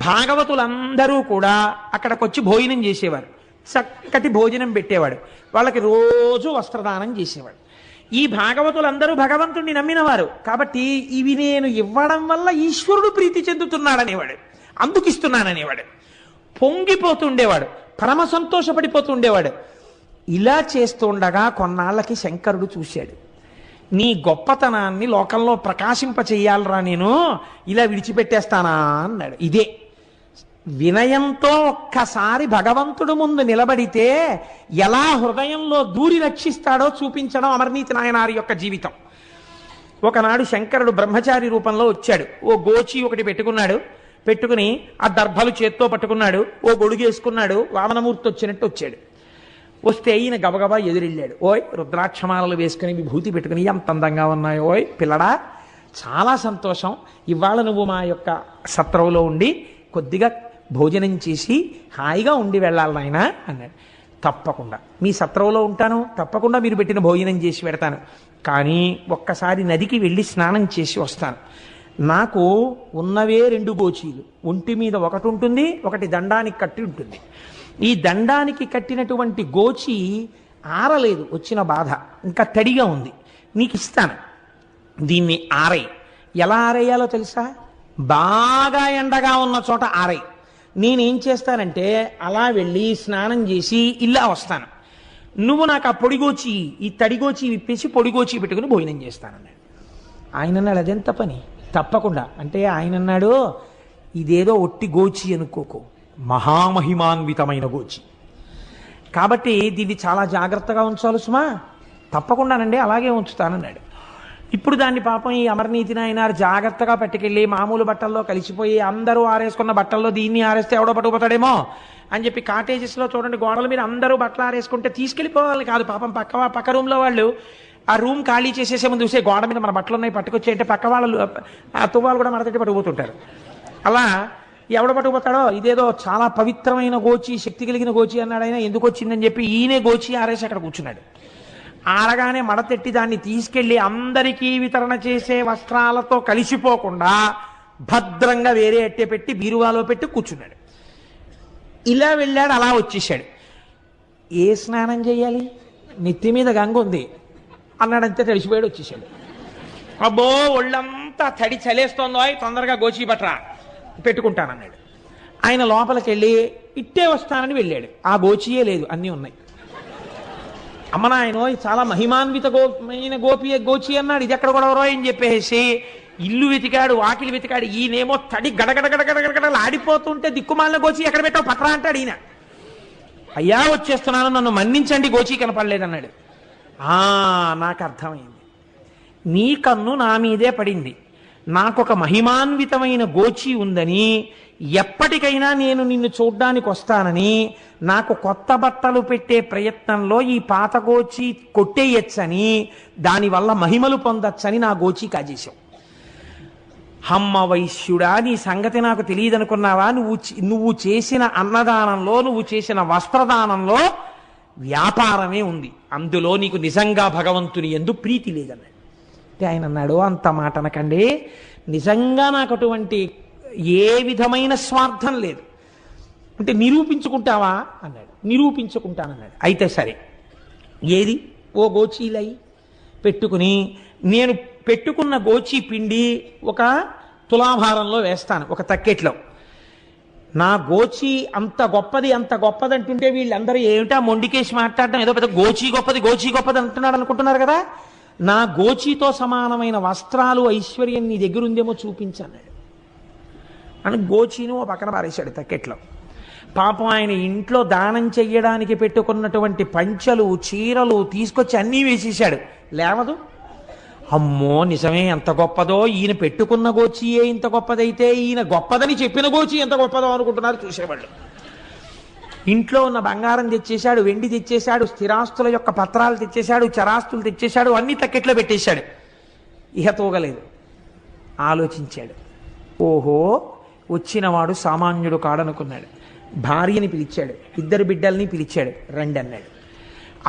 భాగవతులందరూ కూడా అక్కడికి వచ్చి భోజనం చేసేవారు, చక్కటి భోజనం పెట్టేవాడు, వాళ్ళకి రోజు వస్త్రదానం చేసేవాడు. ఈ భాగవతులందరూ భగవంతుడిని నమ్మినవారు కాబట్టి ఇవి నేను ఇవ్వడం వల్ల ఈశ్వరుడు ప్రీతి చెందుతున్నాడనేవాడు, అందుకు ఇస్తున్నాననేవాడు, పొంగిపోతుండేవాడు, పరమ సంతోషపడిపోతుండేవాడు. ఇలా చేస్తుండగా కొన్నాళ్ళకి శంకరుడు చూశాడు, నీ గొప్పతనాన్ని లోకంలో ప్రకాశింపచేయాలరా, నేను ఇలా విడిచిపెట్టేస్తానా అన్నాడు. ఇదే వినయంతో ఒక్కసారి భగవంతుడు ముందు నిలబడితే ఎలా హృదయంలో దూరి రక్షిస్తాడో చూపించడం అమర్నీతి నాయనారి యొక్క జీవితం. ఒకనాడు శంకరుడు బ్రహ్మచారి రూపంలో వచ్చాడు. ఓ గోచి ఒకటి పెట్టుకుని ఆ దర్భలు చేత్తో పట్టుకున్నాడు, ఓ గొడుగేసుకున్నాడు, వామనమూర్తి వచ్చినట్టు వచ్చాడు. వస్తే ఈయన గబగబా ఎదురెళ్ళాడు. ఓయ్ రుద్రాక్షమాలలు వేసుకుని విభూతి పెట్టుకుని ఎంత అందంగా ఉన్నాయో, ఓయ్ పిల్లడా చాలా సంతోషం, ఇవాళ నువ్వు మా యొక్క సత్రంలో ఉండి కొద్దిగా భోజనం చేసి హాయిగా ఉండి వెళ్ళాలి నాయనా అన్నాడు. తప్పకుండా మీ సత్రంలో ఉంటాను, తప్పకుండా మీరు పెట్టిన భోజనం చేసి పెడతాను, కానీ ఒక్కసారి నదికి వెళ్ళి స్నానం చేసి వస్తాను. నాకు ఉన్నవే 2 గోచీలు, ఒంటి మీద ఒకటి ఉంటుంది, ఒకటి దండానికి కట్టి ఉంటుంది. ఈ దండానికి కట్టినటువంటి గోచి ఆరలేదు, వచ్చిన బాధ ఇంకా తడిగా ఉంది, నీకు ఇస్తాను, దీన్ని ఆరై. ఎలా ఆరేయాలో తెలుసా? బాగా ఎండగా ఉన్న చోట ఆరై. నేనేం చేస్తానంటే అలా వెళ్ళి స్నానం చేసి ఇలా వస్తాను, నువ్వు నాకు ఆ పొడిగోచి ఈ తడిగోచి విప్పేసి పొడిగోచి పెట్టుకుని భోజనం చేస్తానన్నాడు. ఆయన అన్నాడు, అదెంత పని, తప్పకుండా అంటే. ఆయన అన్నాడు, ఇదేదో ఒట్టి గోచి అనుకోకు, మహామహిమాన్వితమైన గోచి, కాబట్టి దీన్ని చాలా జాగ్రత్తగా ఉంచాలి సుమా, తప్పకుండానండి అలాగే ఉంచుతానన్నాడు. ఇప్పుడు దాన్ని పాపం ఈ అమరనీతి నాయనారు జాగ్రత్తగా పట్టుకెళ్ళి మామూలు బట్టల్లో కలిసిపోయి అందరూ ఆరేసుకున్న బట్టల్లో దీన్ని ఆరేస్తే ఎవడో పట్టుకుపోతాడేమో అని చెప్పి కాటేజెస్లో చూడండి, గోడల మీద అందరూ బట్టలు ఆరేసుకుంటే తీసుకెళ్ళిపోవాలి కాదు, పాపం పక్క రూమ్లో వాళ్ళు ఆ రూమ్ ఖాళీ చేసేసే ముందు చూసే గోడ మీద మన బట్టలు ఉన్నాయి పట్టుకొచ్చి అంటే పక్క వాళ్ళు ఆ తువ్వాలు కూడా మడతట్టి పట్టుకుపోతుంటారు. అలా ఎవడ పట్టుకుపోతాడో, ఇదేదో చాలా పవిత్రమైన గోచి, శక్తి కలిగిన గోచి అన్నాడు ఆయన. ఎందుకు వచ్చిందని చెప్పి ఈయనే గోచి ఆరేసి అక్కడ కూర్చున్నాడు. ఆరగానే మడతెట్టి దాన్ని తీసుకెళ్లి అందరికీ వితరణ చేసే వస్త్రాలతో కలిసిపోకుండా భద్రంగా వేరే అట్టే పెట్టి బీరువాలో పెట్టి కూర్చున్నాడు. ఇలా వెళ్ళాడు, అలా వచ్చేసాడు. ఏ స్నానం చేయాలి, నెత్తి మీద గంగ ఉంది అన్నాడంతే, తడిసిపోయాడు, వచ్చేసాడు. అబ్బో ఒళ్ళంతా తడి చలేస్తోందో, తొందరగా గోచి బట్రా పెట్టుకుంటానన్నాడు. ఆయన లోపలికి వెళ్ళి ఇట్టే వస్తానని వెళ్ళాడు. ఆ గోచియే లేదు, అన్నీ ఉన్నాయి. అమ్మ నాయనో చాలా మహిమాన్విత గోచి అన్నాడు, ఇది ఎక్కడ గొడవరో అని చెప్పేసి ఇల్లు వెతికాడు, వాకిలి వెతికాడు. ఈయనేమో తడి గడగడగడగడగడలు ఆడిపోతుంటే దిక్కుమాలిన గోచి ఎక్కడ పెట్టావు పట్రా అంటాడు ఈయన. అయ్యా వచ్చేస్తున్నాను, నన్ను మన్నించండి, గోచి కనపడలేదన్నాడు. నాకు అర్థమైంది, నీ కన్ను నా మీదే పడింది. నాకొక మహిమాన్వితమైన గోచి ఉందని, ఎప్పటికైనా నేను నిన్ను చూడ్డానికి వస్తానని, నాకు కొత్త బట్టలు పెట్టే ప్రయత్నంలో ఈ పాత గోచి కొట్టేయచ్చని, దానివల్ల మహిమలు పొందొచ్చని నా గోచి కాజేశావు. హమ్మ వైశ్యుడా, నీ సంగతి నాకు తెలియదనుకున్నావా? నువ్వు చేసిన అన్నదానంలో, నువ్వు చేసిన వస్త్రదానంలో వ్యాపారమే ఉంది, అందులో నీకు నిజంగా భగవంతుని యందు ప్రీతి లేదన్నాడు. అంటే ఆయన అన్నాడు, అంత మాట అనకండి, నిజంగా నాకు అటువంటి ఏ విధమైన స్వార్థం లేదు. అంటే నిరూపించుకుంటావా అన్నాడు. నిరూపించుకుంటానన్నాడు. అయితే సరే, ఏది ఓ గోచీలై పెట్టుకుని, నేను పెట్టుకున్న గోచీ పిండి ఒక తులాభారంలో వేస్తాను, ఒక తక్కెట్లో. నా గోచి అంత గొప్పది అంటుంటే వీళ్ళందరూ ఏమిటా మొండికేసి మాట్లాడటం, ఏదో పెద్ద గోచి గొప్పది అంటున్నాడు అనుకుంటున్నారు కదా. నా గోచితో సమానమైన వస్త్రాలు, ఐశ్వర్యం నీ దగ్గర ఉందేమో చూపించన్నాడు అని గోచీను ఓ పక్కన పారేశాడు తక్కెట్లో. పాపం ఆయన ఇంట్లో దానం చెయ్యడానికి పెట్టుకున్నటువంటి పంచలు, చీరలు తీసుకొచ్చి అన్నీ వేసేశాడు, లేవదు. అమ్మో నిజమే, ఎంత గొప్పదో, ఈయన పెట్టుకున్న గోచియే ఇంత గొప్పదైతే ఈయన గొప్పదని చెప్పిన గోచి ఎంత గొప్పదో అనుకుంటున్నారు చూసేవాళ్ళు. ఇంట్లో ఉన్న బంగారం తెచ్చేశాడు, వెండి తెచ్చేశాడు, స్థిరాస్తుల యొక్క పత్రాలు తెచ్చేశాడు, చరాస్తులు తెచ్చేశాడు, అన్ని తక్కెట్లో పెట్టేశాడు. ఇహ తూగలేదు. ఆలోచించాడు, ఓహో వచ్చినవాడు సామాన్యుడు కాడనుకున్నాడు. భార్యని పిలిచాడు, ఇద్దరు బిడ్డల్ని పిలిచాడు, రండి అన్నాడు.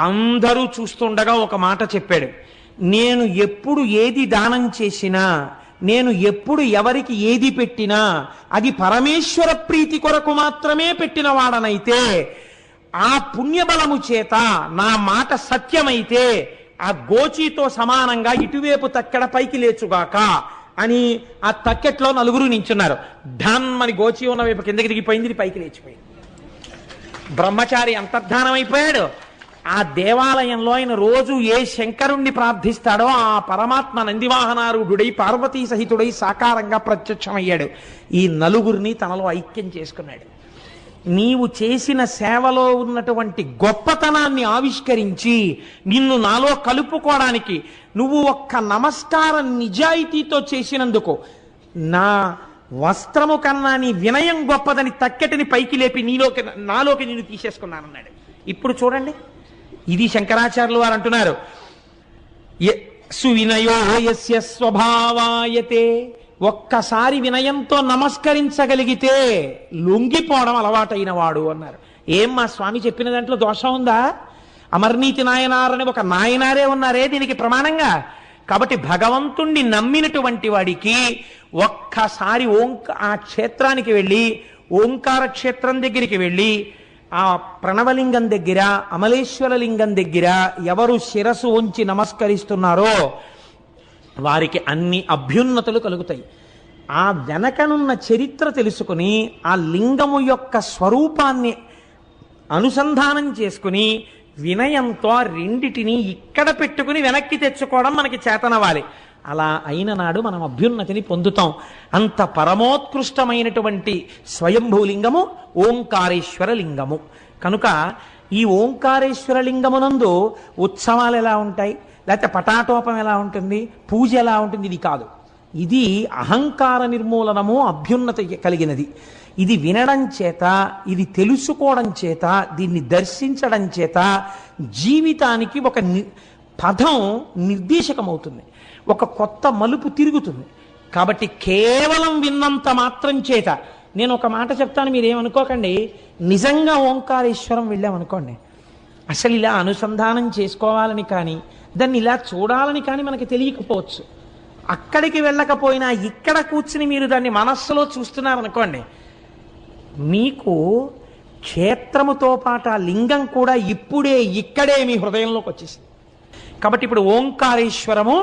అందరూ చూస్తుండగా ఒక మాట చెప్పాడు, నేను ఎప్పుడు ఏది దానం చేసినా, నేను ఎప్పుడు ఎవరికి ఏది పెట్టినా అది పరమేశ్వర ప్రీతి కొరకు మాత్రమే పెట్టిన వాడనైతే, ఆ పుణ్యబలము చేత నా మాట సత్యమైతే ఆ గోచీతో సమానంగా ఇటువైపు తక్కెడ పైకి లేచుగాక అని ఆ తక్కెట్లో నలుగురు నించున్నారు. ఢమ్మని గోచి ఉన్న వైపు కిందకి దిగిపోయింది, ఇది పైకి లేచిపోయింది. బ్రహ్మచారి అంతర్ధానం అయిపోయాడు. ఆ దేవాలయంలో ఆయన రోజు ఏ శంకరుణ్ణి ప్రార్థిస్తాడో ఆ పరమాత్మ నందివాహనారూఢుడై పార్వతీ సహితుడై సాకారంగా ప్రత్యక్షమయ్యాడు. ఈ నలుగురిని తనలో ఐక్యం చేసుకున్నాడు. నీవు చేసిన సేవలో ఉన్నటువంటి గొప్పతనాన్ని ఆవిష్కరించి నిన్ను నాలో కలుపుకోవడానికి నువ్వు ఒక్క నమస్కారం నిజాయితీతో చేసినందుకు నా వస్త్రము కన్నా నీ వినయం గొప్పదని తక్కెటిని పైకి లేపి నాలోకి నేను తీసేసుకున్నానన్నాడు. ఇప్పుడు చూడండి, ఇది శంకరాచార్యులు వారు అంటున్నారు, సువినయో యస్య స్వభావాయతే, ఒక్కసారి వినయంతో నమస్కరించగలిగితే లొంగిపోవడం అలవాటైన వాడు అన్నారు. ఏం మా స్వామి చెప్పిన దాంట్లో దోషం ఉందా? అమర్నీతి నాయనారని ఒక నాయనారే ఉన్నారే దీనికి ప్రమాణంగా. కాబట్టి భగవంతుణ్ణి నమ్మినటువంటి వాడికి ఒక్కసారి ఆ క్షేత్రానికి వెళ్ళి, ఓంకార క్షేత్రం దగ్గరికి వెళ్ళి ఆ ప్రణవలింగం దగ్గర, అమలేశ్వర లింగం దగ్గర ఎవరు శిరసు ఉంచి నమస్కరిస్తున్నారో వారికి అన్ని అభ్యున్నతులు కలుగుతాయి. ఆ వెనకనున్న చరిత్ర తెలుసుకుని ఆ లింగము యొక్క స్వరూపాన్ని అనుసంధానం చేసుకుని వినయంతో రెండిటిని ఇక్కడ పెట్టుకుని వెనక్కి తెచ్చుకోవడం మనకి చేతనవాలి. అలా అయిన నాడు మనం అభ్యున్నతిని పొందుతాం. అంత పరమోత్కృష్టమైనటువంటి స్వయంభూలింగము ఓంకారేశ్వర లింగము. కనుక ఈ ఓంకారేశ్వర లింగమునందు ఉత్సవాలు ఎలా ఉంటాయి, లేకపోతే పటాటోపం ఎలా ఉంటుంది, పూజ ఎలా ఉంటుంది, ఇది కాదు. ఇది అహంకార నిర్మూలనము, అభ్యున్నత కలిగినది. ఇది వినడం చేత, ఇది తెలుసుకోవడం చేత, దీన్ని దర్శించడం చేత జీవితానికి ఒక పదం నిర్దేశకమవుతుంది, ఒక కొత్త మలుపు తిరుగుతుంది. కాబట్టి కేవలం విన్నంత మాత్రం చేత, నేను ఒక మాట చెప్తాను, మీరేమనుకోకండి, నిజంగా ఓంకారేశ్వరం వెళ్ళామనుకోండి, అసలు ఇలా అనుసంధానం చేసుకోవాలని కానీ, దాన్ని ఇలా చూడాలని కానీ మనకి తెలియకపోవచ్చు. అక్కడికి వెళ్ళకపోయినా ఇక్కడ కూర్చుని మీరు దాన్ని మనస్సులో చూస్తున్నారనుకోండి, మీకు క్షేత్రముతో పాటు ఆ లింగం కూడా ఇప్పుడే ఇక్కడే మీ హృదయంలోకి వచ్చేసింది. కాబట్టి ఇప్పుడు ఓంకారేశ్వరము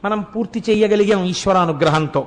మనం పూర్తి చేయగలిగాం ఈశ్వరానుగ్రహంతో.